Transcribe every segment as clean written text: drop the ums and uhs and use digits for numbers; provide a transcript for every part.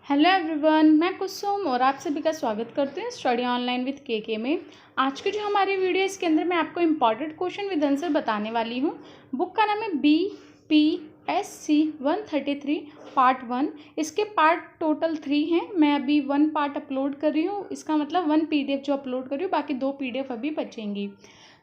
Hello everyone, मैं कुसुम और आप सभी का स्वागत करती हूँ स्टडी ऑनलाइन विद के में। आज की जो हमारी वीडियो है इसके अंदर मैं आपको इम्पॉर्टेंट क्वेश्चन विद आंसर बताने वाली हूँ। बुक का नाम है BPSC 133 पार्ट 1। इसके पार्ट टोटल 3 हैं। मैं अभी 1 पार्ट अपलोड कर रही हूँ, इसका मतलब 1 PDF जो अपलोड कर रही हूँ, बाकी 2 PDF अभी बचेंगी।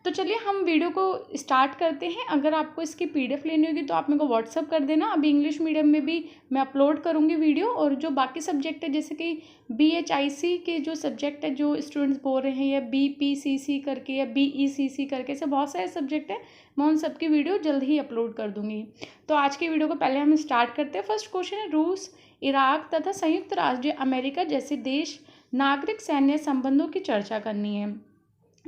तो चलिए हम वीडियो को स्टार्ट करते हैं। अगर आपको इसकी PDF लेनी होगी तो आप मेरे को व्हाट्सअप कर देना। अभी इंग्लिश मीडियम में भी मैं अपलोड करूँगी वीडियो, और जो बाकी सब्जेक्ट है जैसे कि BHIC के जो सब्जेक्ट है जो स्टूडेंट्स बोल रहे हैं, या BPCC करके या BECC करके, ऐसे बहुत सारे सब्जेक्ट हैं, मैं उन सबकी वीडियो जल्द ही अपलोड कर दूँगी। तो आज की वीडियो को पहले हम स्टार्ट करते हैं। फर्स्ट क्वेश्चन है, रूस, इराक तथा संयुक्त राज्य अमेरिका जैसे देश नागरिक सैन्य संबंधों की चर्चा करनी है।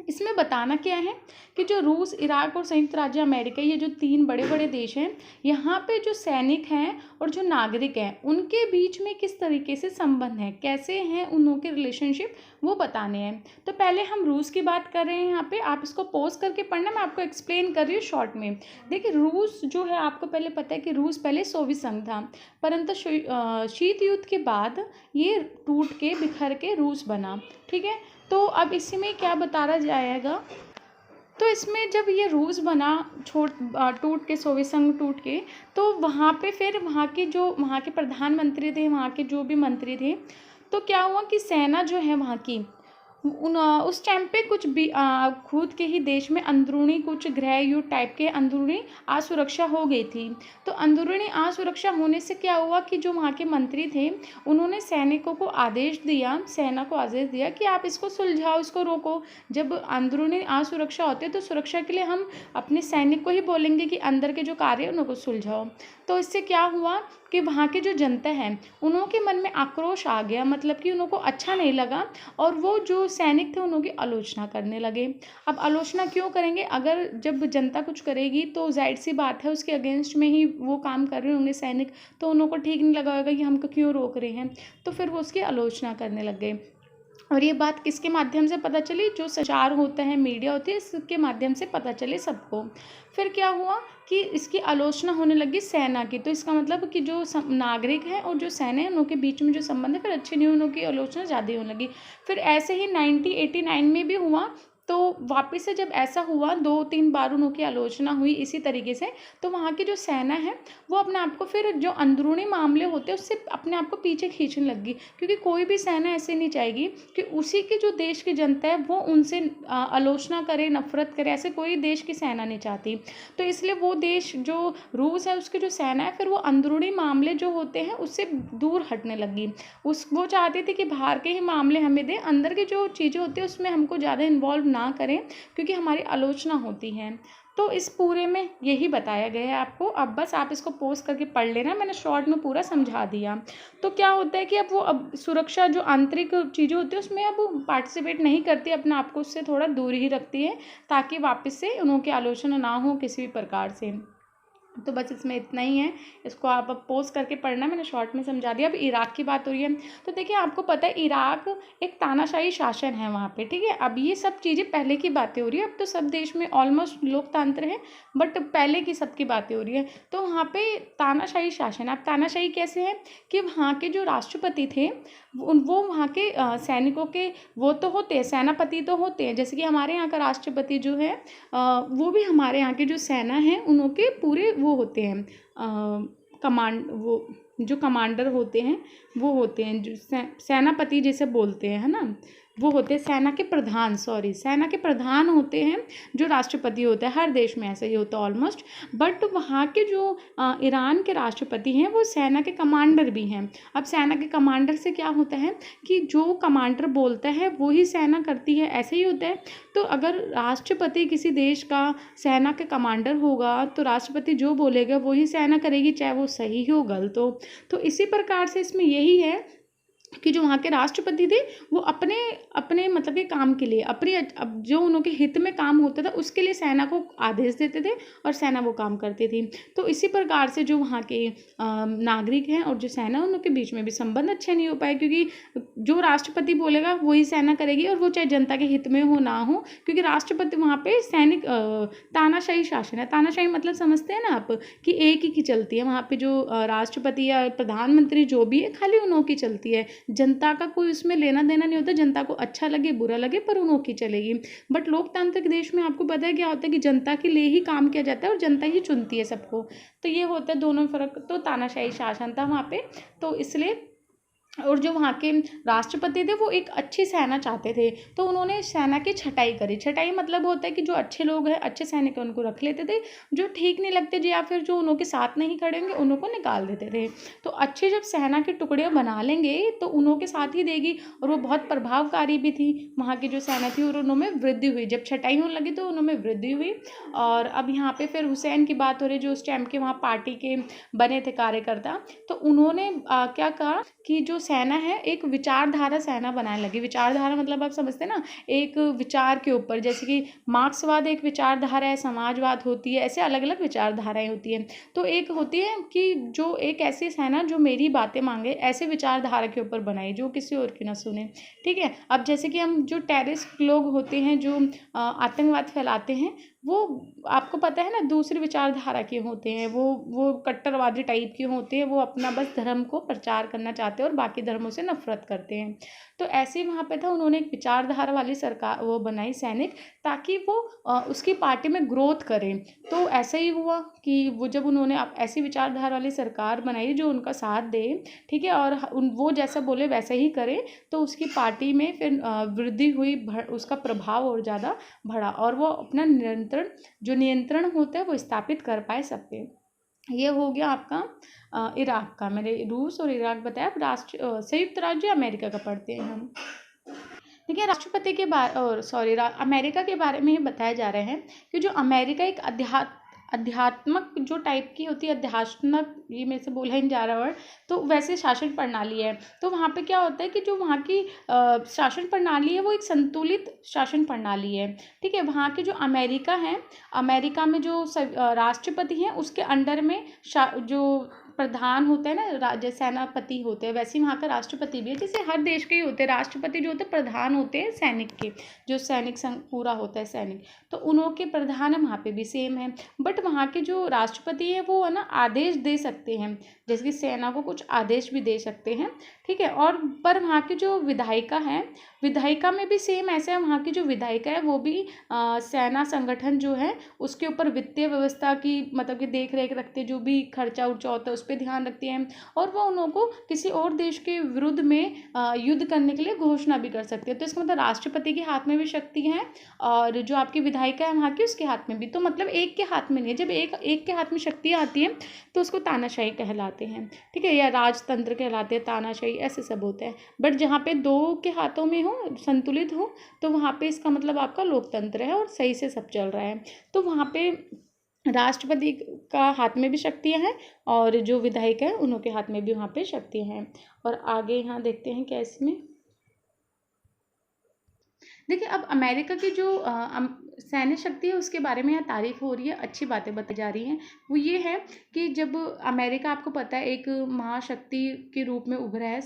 इसमें बताना क्या है कि जो रूस, इराक और संयुक्त राज्य अमेरिका, ये जो 3 बड़े बड़े देश हैं, यहाँ पे जो सैनिक हैं और जो नागरिक हैं उनके बीच में किस तरीके से संबंध है, कैसे हैं उन के रिलेशनशिप, वो बताने हैं। तो पहले हम रूस की बात कर रहे हैं। यहाँ पे आप इसको पॉज करके पढ़ना, मैं आपको एक्सप्लेन कर रही हूँ शॉर्ट में। देखिए, रूस जो है, आपको पहले पता है कि रूस पहले सोवियत संघ था, परंतु शीत युद्ध के बाद ये टूट के बिखर के रूस बना। ठीक है, तो अब इसी में क्या बताया जाएगा, तो इसमें जब ये रूस बना, टूट के, सोवियत संघ टूट के, तो वहाँ पे फिर वहाँ के प्रधानमंत्री थे, वहाँ के जो भी मंत्री थे, तो क्या हुआ कि सेना जो है वहाँ की उस टाइम पे कुछ भी खुद के ही देश में अंदरूनी कुछ गृह युद्ध टाइप के अंदरूनी असुरक्षा हो गई थी। तो अंदरूनी असुरक्षा होने से क्या हुआ कि जो वहाँ के मंत्री थे उन्होंने सैनिकों को आदेश दिया, सेना को आदेश दिया कि आप इसको सुलझाओ, इसको रोको। जब अंदरूनी असुरक्षा होती है तो सुरक्षा के लिए हम अपने सैनिक को ही बोलेंगे कि अंदर के जो कार्य है उनको सुलझाओ। तो इससे क्या हुआ कि वहाँ की जो जनता है उनके मन में आक्रोश आ गया, मतलब कि उनको अच्छा नहीं लगा, और वो जो सैनिक थे उनकी आलोचना करने लगे। अब आलोचना क्यों करेंगे, अगर जब जनता कुछ करेगी तो जाहिर सी बात है उसके अगेंस्ट में ही वो काम कर रहे होंगे सैनिक, तो उनको ठीक नहीं लगा होगा कि हमको क्यों रोक रहे हैं, तो फिर वो उसकी आलोचना करने लग गए। और ये बात किसके माध्यम से पता चली, जो संचार होता है, मीडिया होती है, इसके माध्यम से पता चले सबको। फिर क्या हुआ कि इसकी आलोचना होने लगी सेना की, तो इसका मतलब कि जो नागरिक हैं और जो सेना है उनके बीच में जो संबंध है फिर अच्छे नहीं, उनकी आलोचना ज़्यादा होने लगी। फिर ऐसे ही 1989 में भी हुआ। तो वापस से जब ऐसा हुआ, 2-3 बार उनकी आलोचना हुई इसी तरीके से, तो वहाँ की जो सेना है वो अपने आप को फिर जो अंदरूनी मामले होते हैं उससे अपने आप को पीछे खींचने लगी, क्योंकि कोई भी सेना ऐसे नहीं चाहेगी कि उसी के जो देश की जनता है वो उनसे आलोचना करे, नफरत करे, ऐसे कोई देश की सेना नहीं चाहती। तो इसलिए वो देश जो रूस है उसकी जो सेना है फिर वो अंदरूनी मामले जो होते हैं उससे दूर हटने लगी। वो चाहती थी कि बाहर के ही मामले हमें दें, अंदर की जो चीज़ें होती हैं उसमें हमको ज़्यादा इन्वॉल्व ना करें, क्योंकि हमारी आलोचना होती है। तो इस पूरे में यही बताया गया है आपको। अब बस आप इसको पोस्ट करके पढ़ लेना, मैंने शॉर्ट में पूरा समझा दिया। तो क्या होता है कि अब सुरक्षा जो आंतरिक चीज़ें होती है उसमें अब पार्टिसिपेट नहीं करती, अपने आप को उससे थोड़ा दूर ही रखती है, ताकि वापस से उनकी आलोचना ना हो किसी भी प्रकार से। तो बस इसमें इतना ही है, इसको आप अब पोस्ट करके पढ़ना, मैंने शॉर्ट में समझा दिया। अब इराक की बात हो रही है, तो देखिए आपको पता है इराक एक तानाशाही शासन है वहाँ पे। ठीक है, अब ये सब चीज़ें पहले की बातें हो रही है, अब तो सब देश में ऑलमोस्ट लोकतंत्र है, बट पहले की सबकी बातें हो रही है। तो वहाँ पे तानाशाही शासन। अब तानाशाही कैसे है कि वहाँ के जो राष्ट्रपति थे वो वहाँ के सैनिकों के वो तो होते हैं, सेनापति तो होते हैं, जैसे कि हमारे यहाँ का राष्ट्रपति जो है वो भी हमारे यहाँ की जो सेना है उनके पूरे वो होते हैं, वो जो कमांडर होते हैं वो होते हैं, जो सेनापति जैसे बोलते हैं, है ना, वो होते हैं सेना के प्रधान, सेना के प्रधान होते हैं जो राष्ट्रपति होता है। हर देश में ऐसा ही होता है ऑलमोस्ट, बट वहाँ के जो ईरान के राष्ट्रपति हैं वो सेना के कमांडर भी हैं। अब सेना के कमांडर से क्या होता है कि जो कमांडर बोलता है वो ही सेना करती है, ऐसे ही होता है। तो अगर राष्ट्रपति किसी देश का सेना के कमांडर होगा तो राष्ट्रपति जो बोलेगा वही सेना करेगी, चाहे वो सही हो गलत हो। तो इसी प्रकार से इसमें यही है कि जो वहाँ के राष्ट्रपति थे वो अपने अपने मतलब के काम के लिए अपनी अब जो उनके हित में काम होता था उसके लिए सेना को आदेश देते थे और सेना वो काम करती थी। तो इसी प्रकार से जो वहाँ के नागरिक हैं और जो सेना उनके बीच में भी संबंध अच्छे नहीं हो पाए, क्योंकि जो राष्ट्रपति बोलेगा वही सेना करेगी, और वो चाहे जनता के हित में हो ना हो, क्योंकि राष्ट्रपति वहाँ पे सैनिक तानाशाही शासन है। तानाशाही मतलब समझते हैं ना आप, कि एक ही की चलती है वहाँ पे, जो राष्ट्रपति या प्रधानमंत्री जो भी है खाली उन्हों की चलती है, जनता का कोई उसमें लेना देना नहीं होता। जनता को अच्छा लगे बुरा लगे पर उन्हों की चलेगी। बट लोकतांत्रिक देश में आपको पता है क्या होता है कि जनता के लिए ही काम किया जाता है और जनता ही चुनती है सबको। तो ये होता है दोनों फर्क। तो तानाशाही शासन था वहाँ पे, तो इसलिए और जो वहाँ के राष्ट्रपति थे वो एक अच्छी सेना चाहते थे, तो उन्होंने सेना की छटाई करी। छटाई मतलब होता है कि जो अच्छे लोग हैं, अच्छे सैनिक हैं, उनको रख लेते थे, जो ठीक नहीं लगते या फिर जो उन्हों के साथ नहीं खड़े होंगे उन्हों को निकाल देते थे। तो अच्छी जब सेना की टुकड़ियाँ बना लेंगे तो उन्हों के साथ ही देगी, और वो बहुत प्रभावकारी भी थी वहाँ की जो सेना थी, और उन्होंने वृद्धि हुई। जब छटाई होने लगी तो उन्होंने वृद्धि हुई। और अब यहाँ पे फिर हुसैन की बात हो रही, जो उस टाइम के वहाँ पार्टी के बने थे कार्यकर्ता, तो उन्होंने क्या कहा कि जो सेना है एक विचारधारा सेना बनाने लगी। विचारधारा मतलब आप समझते हैं ना, एक विचार के ऊपर, जैसे कि मार्क्सवाद एक विचारधारा है, समाजवाद होती है, ऐसे अलग अलग विचारधाराएं होती हैं। तो एक होती है कि जो एक ऐसी सेना जो मेरी बातें मांगे, ऐसे विचारधारा के ऊपर बनाई जो किसी और की ना सुने। ठीक है, अब जैसे कि हम जो टेररिस्ट लोग होते हैं जो आतंकवाद फैलाते हैं, वो आपको पता है ना दूसरी विचारधारा के होते हैं, वो कट्टरवादी टाइप के होते हैं, वो अपना बस धर्म को प्रचार करना चाहते हैं और बाकी धर्मों से नफरत करते हैं। तो ऐसे ही वहाँ पे था, उन्होंने एक विचारधारा वाली सरकार वो बनाई सैनिक, ताकि वो उसकी पार्टी में ग्रोथ करें। तो ऐसा ही हुआ कि वो जब उन्होंने ऐसी विचारधारा वाली सरकार बनाई जो उनका साथ दे, ठीक है, और वो जैसा बोले वैसा ही करे, तो उसकी पार्टी में फिर वृद्धि हुई, उसका प्रभाव और ज़्यादा बढ़ा, और वो अपना नियंत्रण होता है वो स्थापित कर पाए सब पे। ये हो गया आपका इराक का। मैंने रूस और इराक बताया। अब संयुक्त राज्य अमेरिका का पढ़ते हैं हम। देखिए, राष्ट्रपति के बारे और अमेरिका के बारे में ये बताया जा रहा है कि जो अमेरिका एक अध्यात्मक जो टाइप की होती है, अध्यात्मक, ये मेरे से बोला ही नहीं जा रहा वर्ड, तो वैसे शासन प्रणाली है। तो वहाँ पे क्या होता है कि जो वहाँ की शासन प्रणाली है वो एक संतुलित शासन प्रणाली है। ठीक है, वहाँ के जो अमेरिका है, अमेरिका में जो राष्ट्रपति हैं उसके अंडर में जो प्रधान होते हैं ना, जैसे सेनापति होते हैं, वैसे ही वहाँ का राष्ट्रपति भी है। जैसे हर देश के ही होते हैं राष्ट्रपति, जो होते हैं प्रधान होते हैं सैनिक के, जो सैनिक संघ पूरा होता है सैनिक, तो उन्हों के प्रधान है वहाँ पे भी सेम है। बट वहाँ के जो राष्ट्रपति है वो है ना आदेश दे सकते हैं, जैसे कि सेना को कुछ आदेश भी दे सकते हैं। ठीक है, और पर वहाँ की जो विधायिका है, विधायिका में भी सेम ऐसे है। वहाँ की जो विधायिका है वो भी सेना संगठन जो है उसके ऊपर वित्तीय व्यवस्था की मतलब कि देख रेख रखते, जो भी खर्चा उर्चा होता है उस पर ध्यान रखती हैं, और वो उनको किसी और देश के विरुद्ध में युद्ध करने के लिए घोषणा भी कर सकते हैं। तो इसका मतलब राष्ट्रपति के हाथ में भी शक्ति है, और जो आपकी विधायिका है वहाँ की उसके हाथ में भी। तो मतलब एक के हाथ में नहीं है। जब एक के हाथ में शक्ति आती है तो उसको तानाशाही कहलाते हैं। ठीक है, या राजतंत्र कहलाते हैं, तानाशाही ऐसे सब होते हैं। बट जहाँ पे दो के हाथों में हो, संतुलित हो, तो वहाँ पे इसका मतलब आपका लोकतंत्र है और सही से सब चल रहा है। तो वहाँ पे राष्ट्रपति का हाथ में भी शक्तियाँ हैं, और जो विधायक हैं उनके हाथ में भी वहाँ पे शक्तियाँ हैं। और आगे यहाँ देखते हैं क्या इसमें। देखिए, अब अमेरिका की जो सैन्य शक्ति है उसके बारे में यहाँ तारीफ हो रही है, अच्छी बातें बताई जा रही हैं। वो ये है कि जब अमेरिका, आपको पता है, एक महाशक्ति के रूप में उभरा है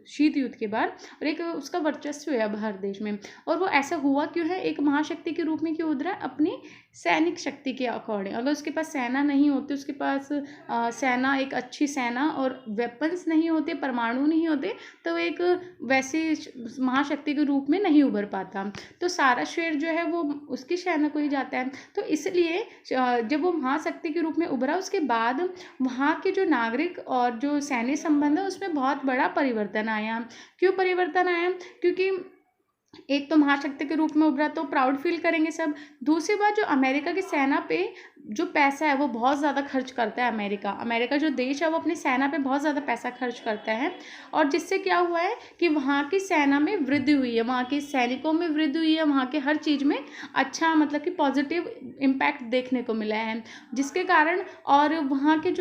शीत युद्ध के बाद, और एक उसका वर्चस्व है अब हर देश में। और वो ऐसा हुआ क्यों है, एक महाशक्ति के रूप में क्यों उभरा है, अपनी सैनिक शक्ति के अकॉर्डिंग। अगर उसके पास सेना नहीं होती, उसके पास सेना, एक अच्छी सेना और वेपन्स नहीं होते, परमाणु नहीं होते, तो एक वैसी महाशक्ति के रूप में नहीं उभर पाता। तो सारा श्रेय जो है वो उसकी सेना को ही जाता है। तो इसलिए जब वो महाशक्ति के रूप में उभरा, उसके बाद वहाँ के जो नागरिक और जो सैन्य संबंध है उसमें बहुत बड़ा परिवर्तन आया। क्यों परिवर्तन आया? क्योंकि एक तो महाशक्ति के रूप में उभरा तो प्राउड फील करेंगे सब। दूसरी बात, जो अमेरिका की सेना पे जो पैसा है वो बहुत ज़्यादा खर्च करता है अमेरिका। अमेरिका जो देश है वो अपनी सेना पे बहुत ज़्यादा पैसा खर्च करता है, और जिससे क्या हुआ है कि वहाँ की सेना में वृद्धि हुई है, वहाँ के सैनिकों में वृद्धि हुई है, वहाँ के हर चीज़ में अच्छा मतलब कि पॉजिटिव इम्पैक्ट देखने को मिला है, जिसके कारण और वहाँ के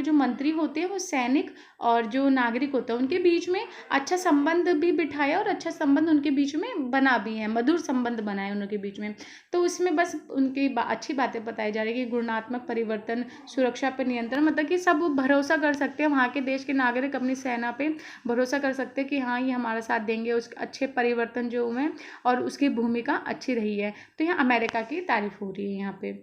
जो मंत्री होते हैं वो सैनिक और जो नागरिक होते हैं उनके बीच में अच्छा संबंध भी बिठाया, और अच्छा संबंध उनके बीच में बना भी है, मधुर संबंध बना है उनके बीच में। तो उसमें बस उनकी अच्छी बातें बताई जा रही है कि गुणात्मक परिवर्तन, सुरक्षा पर नियंत्रण, मतलब कि सब भरोसा कर सकते हैं, वहाँ के देश के नागरिक अपनी सेना पे भरोसा कर सकते हैं कि हाँ ये हमारा साथ देंगे, उस अच्छे परिवर्तन जो हुए हैं और उसकी भूमिका अच्छी रही है। तो यहाँ अमेरिका की तारीफ हो रही है यहाँ पे।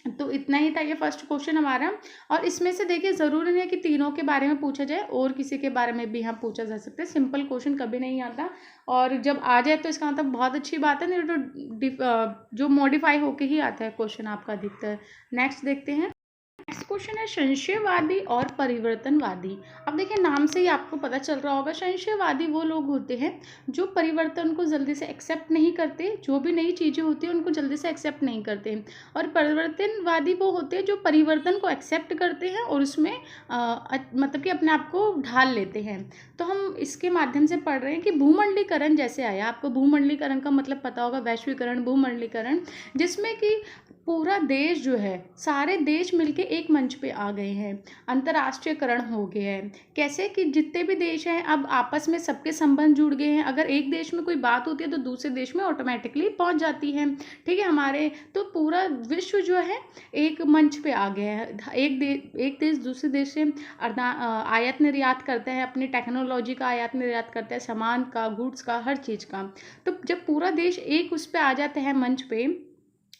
तो इतना ही था ये फर्स्ट क्वेश्चन हमारा। और इसमें से देखिए ज़रूरी नहीं है कि तीनों के बारे में पूछा जाए, और किसी के बारे में भी यहाँ पूछा जा सकता है। सिंपल क्वेश्चन कभी नहीं आता, और जब आ जाए तो इसका मतलब बहुत अच्छी बात है, नहीं तो जो मॉडिफाई होके ही आता है क्वेश्चन आपका अधिकतर। नेक्स्ट देखते हैं। नेक्स्ट क्वेश्चन है संशयवादी और परिवर्तनवादी। अब देखिए नाम से ही आपको पता चल रहा होगा, संशयवादी वो लोग होते हैं जो परिवर्तन को जल्दी से एक्सेप्ट नहीं करते, जो भी नई चीज़ें होती हैं उनको जल्दी से एक्सेप्ट नहीं करते। और परिवर्तनवादी वो होते हैं जो परिवर्तन को एक्सेप्ट करते हैं और उसमें मतलब कि अपने आप को ढाल लेते हैं। तो हम इसके माध्यम से पढ़ रहे हैं कि भूमंडलीकरण जैसे आया, आपको भूमंडलीकरण का मतलब पता होगा, वैश्वीकरण, भूमंडलीकरण, जिसमें कि पूरा देश जो है, सारे देश मिलके एक मंच पे आ गए हैं, अंतर्राष्ट्रीयकरण हो गया है। कैसे कि जितने भी देश हैं अब आपस में सबके संबंध जुड़ गए हैं, अगर एक देश में कोई बात होती है तो दूसरे देश में ऑटोमेटिकली पहुंच जाती है, ठीक है हमारे। तो पूरा विश्व जो है एक मंच पे आ गया है, एक देश दूसरे देश से आयात निर्यात करता है, अपनी टेक्नोलॉजी का आयात निर्यात करता है, सामान का, गुड्स का, हर चीज़ का। तो जब पूरा देश एक उस पे आ जाता है मंच पे,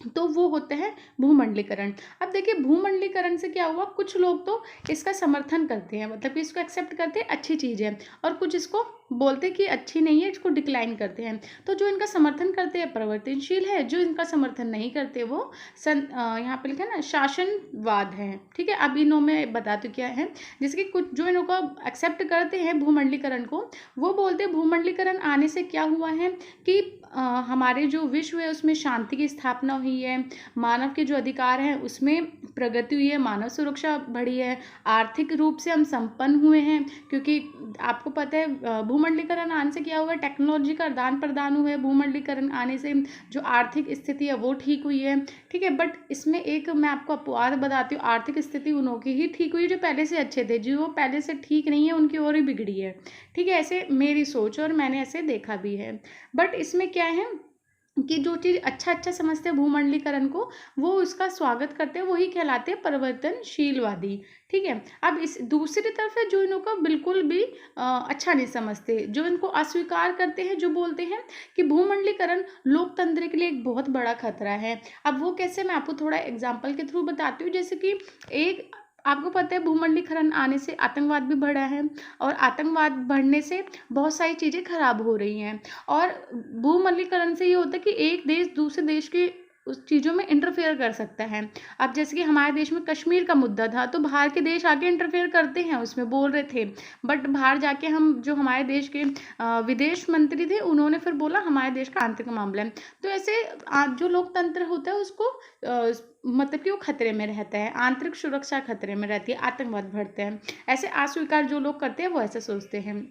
तो वो होता है भूमंडलीकरण। अब देखिए भूमंडलीकरण से क्या हुआ, कुछ लोग तो इसका समर्थन करते हैं, मतलब कि इसको एक्सेप्ट करते हैं, अच्छी चीज़ है, और कुछ इसको बोलते हैं कि अच्छी नहीं है, इसको डिक्लाइन करते हैं। तो जो इनका समर्थन करते हैं परिवर्तनशील है, जो इनका समर्थन नहीं करते वो यहाँ पे लिखा है ना शासनवाद है, ठीक है। अब इन्हों में बताती क्या है, जैसे कि कुछ जो इनको एक्सेप्ट करते हैं भूमंडलीकरण को, वो बोलते हैं भूमंडलीकरण आने से क्या हुआ है कि हमारे जो विश्व है उसमें शांति की स्थापना हुई है, मानव के जो अधिकार हैं उसमें प्रगति हुई है, मानव सुरक्षा बढ़ी है, आर्थिक रूप से हम संपन्न हुए हैं, क्योंकि आपको पता है भूमंडलीकरण आने से क्या हुआ है, टेक्नोलॉजी का आदान प्रदान हुआ है, भूमंडलीकरण आने से जो आर्थिक स्थिति है वो ठीक हुई है, ठीक है। बट इसमें एक मैं आपको अपवाद बताती हूँ, आर्थिक स्थिति उन्हों की ही ठीक हुई जो पहले से अच्छे थे, जो पहले से ठीक नहीं है उनकी और ही बिगड़ी है, ठीक है। ऐसे मेरी सोच और मैंने ऐसे देखा भी है। बट इसमें क्या है कि जो चीज़ अच्छा समझते हैं भूमंडलीकरण को, वो उसका स्वागत करते हैं, वही कहलाते हैं परिवर्तनशीलवादी, ठीक है। अब इस दूसरी तरफ है जो इनको बिल्कुल भी अच्छा नहीं समझते, जो इनको अस्वीकार करते हैं, जो बोलते हैं कि भूमंडलीकरण लोकतंत्र के लिए एक बहुत बड़ा खतरा है। अब वो कैसे, मैं आपको थोड़ा एग्जाम्पल के थ्रू बताती हूँ। जैसे कि एक आपको पता है भूमंडलीकरण आने से आतंकवाद भी बढ़ा है, और आतंकवाद बढ़ने से बहुत सारी चीज़ें खराब हो रही हैं। और भूमंडलीकरण से ये होता है कि एक देश दूसरे देश की उस चीज़ों में इंटरफेयर कर सकता है। अब जैसे कि हमारे देश में कश्मीर का मुद्दा था, तो बाहर के देश आके इंटरफेयर करते हैं, उसमें बोल रहे थे, बट बाहर जाके हम जो हमारे देश के विदेश मंत्री थे उन्होंने फिर बोला हमारे देश का आंतरिक मामला है। तो ऐसे जो लोकतंत्र होता है उसको मतलब कि वो खतरे में रहता है, आंतरिक सुरक्षा खतरे में रहती है, आतंकवाद बढ़ते हैं। ऐसे अस्वीकार जो लोग करते हैं वो ऐसे सोचते हैं।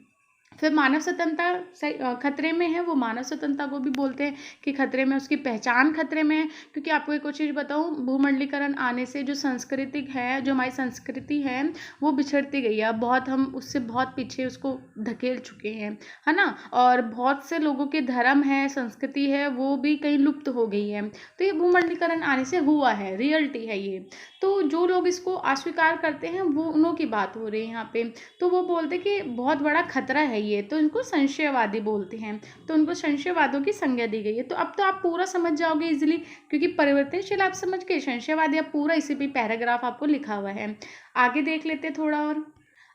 फिर मानव स्वतंत्रता खतरे में है, वो मानव स्वतंत्रता को भी बोलते हैं कि खतरे में, उसकी पहचान खतरे में है। क्योंकि आपको एक और चीज़ बताऊँ, भूमंडलीकरण आने से जो सांस्कृतिक है, जो हमारी संस्कृति है वो बिछड़ती गई है, बहुत हम उससे बहुत पीछे उसको धकेल चुके हैं, है ना। और बहुत से लोगों के धर्म है, संस्कृति है, वो भी कहीं लुप्त हो गई है। तो ये भूमंडलीकरण आने से हुआ है, रियलिटी है ये। तो जो लोग इसको अस्वीकार करते हैं वो उन्हों की बात हो रही है यहाँ पे। तो वो बोलते कि बहुत बड़ा खतरा है ये, तो इनको संशयवादी बोलते हैं, तो उनको संशयवादियों की संज्ञा दी गई है। तो अब तो आप पूरा समझ जाओगे इजीली, क्योंकि परिवर्तनशील आप समझ गए, संशयवादी अब पूरा इसी पे पैराग्राफ आपको लिखा हुआ है। आगे देख लेते थोड़ा और।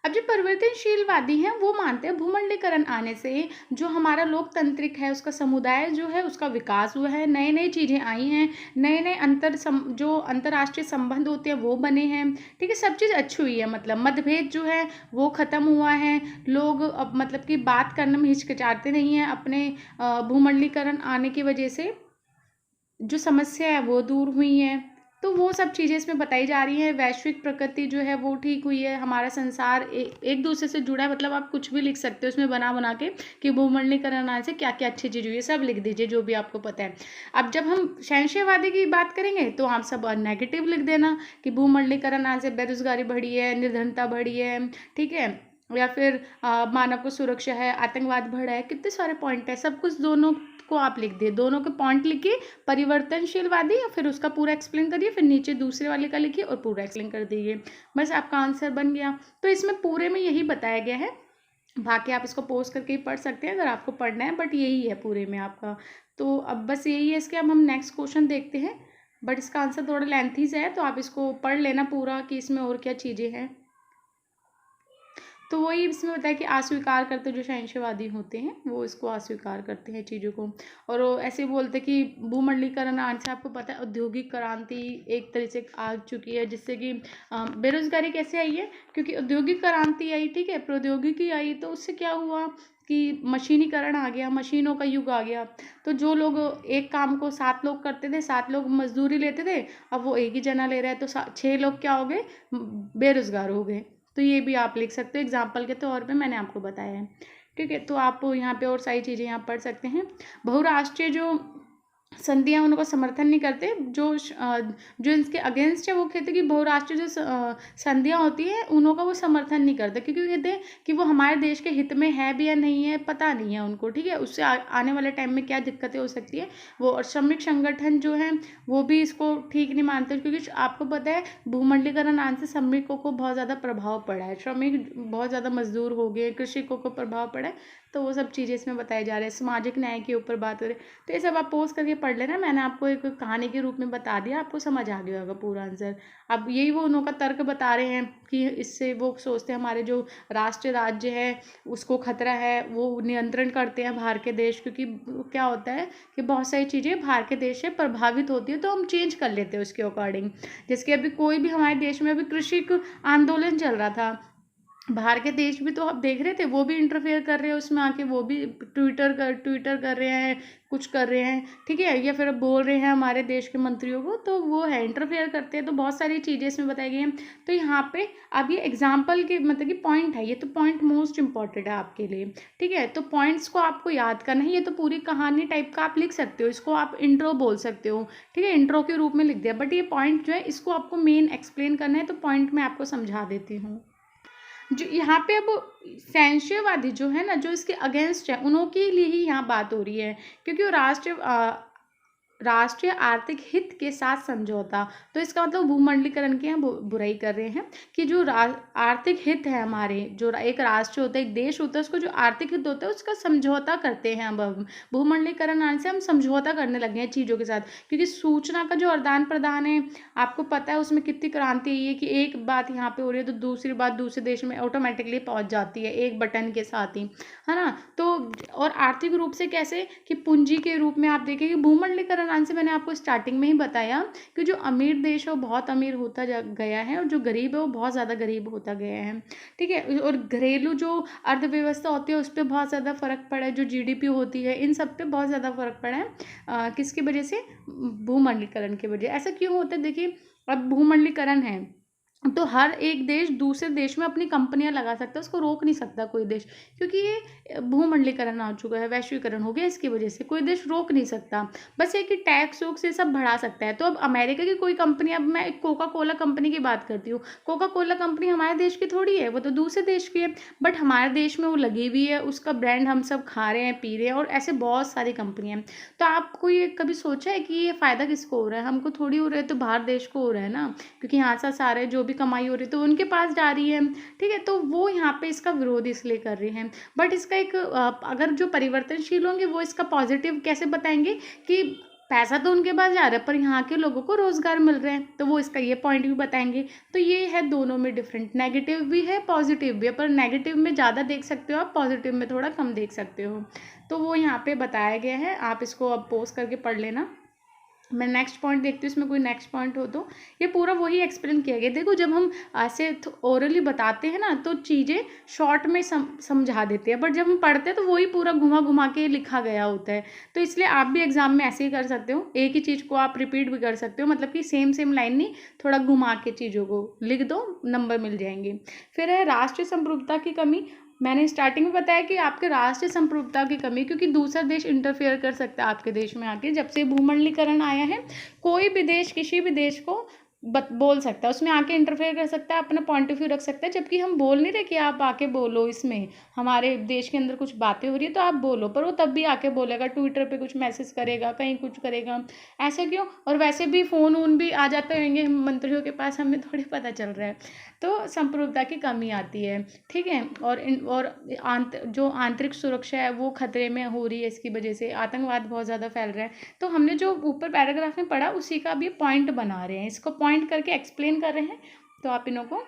अब जो परिवर्तनशीलवादी हैं वो मानते हैं भूमंडलीकरण आने से जो हमारा लोकतांत्रिक है उसका समुदाय जो है उसका विकास हुआ है, नई नई चीज़ें आई हैं, नए नए जो अंतर्राष्ट्रीय संबंध होते हैं वो बने हैं, ठीक है। सब चीज़ अच्छी हुई है, मतलब मतभेद जो है वो ख़त्म हुआ है, लोग अब मतलब कि बात करने में हिचकिचाते नहीं हैं अपने भूमंडलीकरण आने की वजह से, जो समस्या है वो दूर हुई है, तो वो सब चीज़ें इसमें बताई जा रही हैं। वैश्विक प्रकृति जो है वो ठीक हुई है, हमारा संसार एक दूसरे से जुड़ा है, मतलब आप कुछ भी लिख सकते हो उसमें बना के कि भूमंडलीकरण आने से क्या क्या अच्छी चीज़ हुई है, सब लिख दीजिए जो भी आपको पता है। अब जब हम शहंशाहवादी की बात करेंगे तो आप सब नेगेटिव लिख देना कि भूमंडलीकरण आने से बेरोजगारी बढ़ी है, निर्धनता बढ़ी है, ठीक है, या फिर मानव को सुरक्षा है, आतंकवाद बढ़ा है, कितने सारे पॉइंट है, सब कुछ दोनों को आप लिख दिए, दोनों के पॉइंट लिखिए, परिवर्तनशीलवादी या फिर उसका पूरा एक्सप्लेन करिए, फिर नीचे दूसरे वाले का लिखिए और पूरा एक्सप्लेन कर दीजिए, बस आपका आंसर बन गया। तो इसमें पूरे में यही बताया गया है, बाकी आप इसको पोस्ट करके ही पढ़ सकते हैं अगर आपको पढ़ना है, बट यही है पूरे में आपका। तो अब बस यही है इसके। अब हम नेक्स्ट क्वेश्चन देखते हैं, बट इसका आंसर थोड़ा लेंथी से है तो आप इसको पढ़ लेना पूरा कि इसमें और क्या चीज़ें हैं। तो वही इसमें बताया कि अस्वीकार करते जो शहंशाहवादी होते हैं वो इसको अस्वीकार करते हैं चीज़ों को, और वो ऐसे बोलते कि भूमंडलीकरण आने से आपको पता है औद्योगिक क्रांति एक तरह से आ चुकी है, जिससे कि बेरोजगारी कैसे आई है, क्योंकि औद्योगिक क्रांति आई, ठीक है, प्रौद्योगिकी आई, तो उससे क्या हुआ कि मशीनीकरण आ गया, मशीनों का युग आ गया। तो जो लोग एक काम को 7 लोग करते थे, 7 लोग मजदूरी लेते थे, अब वो एक ही जना ले रहा है, तो 6 लोग क्या हो गए, बेरोजगार हो गए। तो ये भी आप लिख सकते हो एग्जाम्पल के तौर पे, मैंने आपको बताया है, ठीक है। तो आप यहाँ पे और सारी चीज़ें यहाँ पढ़ सकते हैं। बहुराष्ट्रीय जो संधियाँ उनको समर्थन नहीं करते, जो इसके अगेंस्ट है वो कहते हैं कि बहुराष्ट्रीय जो संधियाँ होती हैं उन्हों का वो समर्थन नहीं करते, क्योंकि कहते हैं कि वो हमारे देश के हित में है भी या नहीं है पता नहीं है उनको, ठीक है, उससे आने वाले टाइम में क्या दिक्कतें हो सकती है वो। और श्रमिक संगठन जो है वो भी इसको ठीक नहीं मानते, क्योंकि आपको पता है भूमंडलीकरण आने से श्रमिकों को बहुत ज़्यादा प्रभाव पड़ा है, श्रमिक बहुत ज़्यादा मजदूर हो गए, कृषकों को प्रभाव पड़ा है, तो वो सब चीज़ें इसमें बताई जा रही है। सामाजिक न्याय के ऊपर बात करें तो ये सब आप पोस्ट करके पढ़ लेना, मैंने आपको एक कहानी के रूप में बता दिया, आपको समझ आ गया होगा पूरा आंसर। अब यही वो उन्हों का तर्क बता रहे हैं कि इससे वो सोचते हैं हमारे जो राष्ट्र राज्य है उसको खतरा है, वो नियंत्रण करते हैं बाहर के देश, क्योंकि क्या होता है कि बहुत सारी चीज़ें बाहर के देश से प्रभावित होती है तो हम चेंज कर लेते हैं उसके अकॉर्डिंग। जैसे अभी कोई भी हमारे देश में अभी कृषि आंदोलन चल रहा था, बाहर के देश भी तो आप देख रहे थे वो भी इंटरफेयर कर रहे हैं उसमें आके, वो भी ट्विटर कर रहे हैं, कुछ कर रहे हैं, ठीक है, या फिर बोल रहे हैं हमारे देश के मंत्रियों को, तो वो है इंटरफेयर करते हैं। तो बहुत सारी चीज़ें इसमें बताई गई हैं। तो यहाँ पे अब ये एग्जाम्पल के मतलब कि पॉइंट है, ये तो पॉइंट मोस्ट इंपॉर्टेंट है आपके लिए, ठीक है। तो पॉइंट्स को आपको याद करना है, ये तो पूरी कहानी टाइप का आप लिख सकते हो, इसको आप इंट्रो बोल सकते हो, ठीक है, इंट्रो के रूप में लिख दिया, बट ये पॉइंट जो है इसको आपको मेन एक्सप्लेन करना है, तो पॉइंट मैं आपको समझा देती हूँ। जो यहाँ पे अब शहंशाहवादी जो है ना, जो इसके अगेंस्ट है उन्हों के लिए ही यहाँ बात हो रही है, क्योंकि वो राष्ट्रीय आर्थिक हित के साथ समझौता, तो इसका मतलब भूमंडलीकरण की यहाँ बुराई कर रहे हैं कि जो आर्थिक हित है हमारे, जो एक राष्ट्र होता है, एक देश होता है, उसको जो आर्थिक हित होता है उसका समझौता करते हैं। अब भूमंडलीकरण आने से हम समझौता करने लगे हैं चीज़ों के साथ, क्योंकि सूचना का जो आदान प्रदान है आपको पता है उसमें कितनी क्रांति आई है कि एक बात यहाँ पे हो रही है तो दूसरी बात दूसरे देश में ऑटोमेटिकली पहुँच जाती है एक बटन के साथ ही, है ना। तो और आर्थिक रूप से कैसे कि पूंजी के रूप में आप देखें कि भूमंडलीकरण आने से मैंने आपको स्टार्टिंग में ही बताया कि जो अमीर देश है वो बहुत अमीर होता गया है और जो गरीब है वो बहुत ज़्यादा गरीब होता गया है, ठीक है। और घरेलू जो अर्थव्यवस्था होती है उस पर बहुत ज़्यादा फर्क पड़ा है, जो जीडीपी होती है इन सब पे बहुत ज़्यादा फर्क पड़ा है, किसकी वजह से, भूमंडलीकरण की वजह। ऐसा क्यों होता है, देखिए अब भूमंडलीकरण है तो हर एक देश दूसरे देश में अपनी कंपनियां लगा सकता है, उसको रोक नहीं सकता कोई देश, क्योंकि ये भूमंडलीकरण आ चुका है, वैश्वीकरण हो गया, इसकी वजह से कोई देश रोक नहीं सकता। बस ये कि टैक्स वैक्स ये सब बढ़ा सकता है। तो अब अमेरिका की कोई कंपनी, अब मैं कोका कोला कंपनी की बात करती हूँ, कोका कोला कंपनी हमारे देश की थोड़ी है, वो तो दूसरे देश की है, बट हमारे देश में वो लगी हुई है, उसका ब्रांड हम सब खा रहे हैं पी रहे हैं, और ऐसे बहुत सारी कंपनियाँ हैं। तो आपको ये कभी सोचा है कि ये फ़ायदा किसको हो रहा है, हमको थोड़ी हो रहा है, तो बाहर देश को हो रहा है ना, क्योंकि यहाँ से सारे जो भी कमाई हो रही है तो उनके पास जा रही है, ठीक है। तो वो यहाँ पे इसका विरोध इसलिए कर रहे हैं, बट इसका एक अगर जो परिवर्तनशील होंगे वो इसका पॉजिटिव कैसे बताएंगे कि पैसा तो उनके पास जा रहा है पर यहाँ के लोगों को रोजगार मिल रहे हैं, तो वो इसका ये पॉइंट भी बताएंगे। तो ये है दोनों में डिफरेंट, नेगेटिव भी है पॉजिटिव भी है, पर नेगेटिव में ज़्यादा देख सकते हो आप, पॉजिटिव में थोड़ा कम देख सकते हो। तो वो यहाँ पे बताया गया है, आप इसको अब पोस्ट करके पढ़ लेना। मैं नेक्स्ट पॉइंट देखती हूँ, इसमें कोई नेक्स्ट पॉइंट हो तो। ये पूरा वही एक्सप्लेन किया गया। देखो जब हम ऐसे ओरली बताते हैं ना तो चीज़ें शॉर्ट में समझा देते हैं, बट जब हम पढ़ते हैं तो वही पूरा घुमा घुमा के लिखा गया होता है। तो इसलिए आप भी एग्जाम में ऐसे ही कर सकते हो, एक ही चीज़ को आप रिपीट भी कर सकते हो, मतलब कि सेम लाइन नहीं, थोड़ा घुमा के चीज़ों को लिख दो, नंबर मिल जाएंगे। फिर है राष्ट्रीय संप्रभुता की कमी। मैंने स्टार्टिंग में बताया कि आपके राष्ट्रीय संप्रभुता की कमी, क्योंकि दूसरा देश इंटरफेयर कर सकता है आपके देश में आके। जब से भूमंडलीकरण आया है, कोई भी देश किसी भी देश को बोल सकता है, उसमें आके इंटरफेयर कर सकता है, अपना पॉइंट ऑफ व्यू रख सकता है। जबकि हम बोल नहीं रहे कि आप आके बोलो, इसमें हमारे देश के अंदर कुछ बातें हो रही है तो आप बोलो, पर वो तब भी आके बोलेगा, ट्विटर पे कुछ मैसेज करेगा, कहीं कुछ करेगा। ऐसा क्यों? और वैसे भी फ़ोन वोन भी आ जाते होंगे मंत्रियों के पास, हमें थोड़ी पता चल रहा है। तो संप्रभुता की कमी आती है, ठीक है। और जो आंतरिक सुरक्षा है वो खतरे में हो रही है, इसकी वजह से आतंकवाद बहुत ज़्यादा फैल रहा है। तो हमने जो ऊपर पैराग्राफ में पढ़ा उसी का भी पॉइंट बना रहे हैं, इसको पॉइंट करके एक्सप्लेन कर रहे हैं। तो आप इन्हों को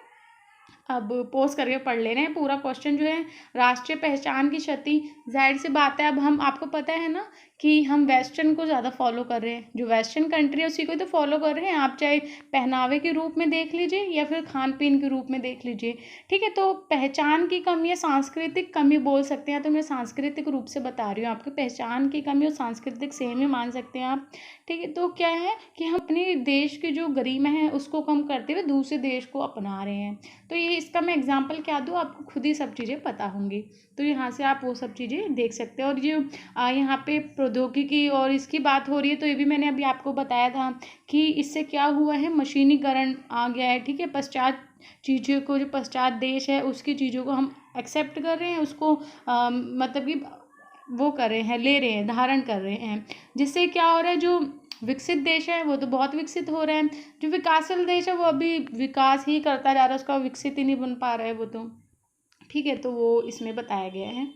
अब पोस्ट करके पढ़ ले रहे हैं। पूरा क्वेश्चन जो है राष्ट्रीय पहचान की क्षति, जाहिर सी बात है, अब हम आपको पता है ना कि हम वेस्टर्न को ज़्यादा फॉलो कर रहे हैं, जो वेस्टर्न कंट्री है उसी को तो फॉलो कर रहे हैं। आप चाहे पहनावे के रूप में देख लीजिए या फिर खान पीन के रूप में देख लीजिए, ठीक है। तो पहचान की कमी या सांस्कृतिक कमी बोल सकते हैं, तो मैं सांस्कृतिक रूप से बता रही हूँ आपकी पहचान की कमी, और सांस्कृतिक सेम ही मान सकते हैं आप, ठीक है। तो क्या है कि हम अपने देश की जो गरिमा है उसको कम करते हुए दूसरे देश को अपना रहे हैं। तो ये इसका मैं एग्जांपल क्या दूँ, आपको खुद ही सब चीज़ें पता होंगी, तो यहाँ से आप वो सब चीज़ें देख सकते हैं। और ये यहाँ पे प्रौद्योगिकी और इसकी बात हो रही है, तो ये भी मैंने अभी आपको बताया था कि इससे क्या हुआ है, मशीनीकरण आ गया है, ठीक है। पश्चात चीज़ों को, जो पश्चात देश है उसकी चीज़ों को हम एक्सेप्ट कर रहे हैं, उसको मतलब कि वो कर रहे हैं, ले रहे हैं, धारण कर रहे हैं, जिससे क्या हो रहा है, जो विकसित देश है वो तो बहुत विकसित हो रहे हैं, जो विकासशील देश है वो अभी विकास ही करता जा रहा है, उसका विकसित ही नहीं बन पा रहा है वो तो, ठीक है। तो वो इसमें बताया गया है।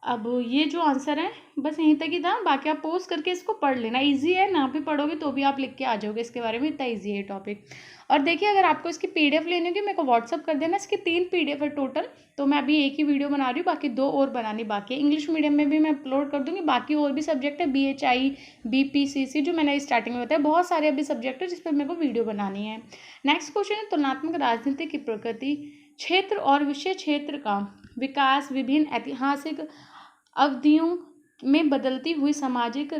अब ये जो आंसर है बस यहीं तक ही था, बाकी आप पोस्ट करके इसको पढ़ लेना, इजी है ना, भी पढ़ोगे तो भी आप लिख के आ जाओगे इसके बारे में, इतना इजी है टॉपिक। और देखिए अगर आपको इसकी पीडीएफ लेनी होगी मेरे को व्हाट्सअप कर देना, इसकी 3 पीडीएफ है टोटल, तो मैं अभी एक ही वीडियो बना रही हूँ, बाकी 2 और बनानी बाकी है। इंग्लिश मीडियम में भी मैं अपलोड कर दूँगी, बाकी और भी सब्जेक्ट है, BHI BPCC जो मैंने स्टार्टिंग में बताया, बहुत सारे अभी सब्जेक्ट है जिस पर मेरे को वीडियो बनानी है। नेक्स्ट क्वेश्चन है तुलनात्मक राजनीति की प्रकृति, क्षेत्र और विषय क्षेत्र का विकास विभिन्न ऐतिहासिक अवधियों में बदलती हुई सामाजिक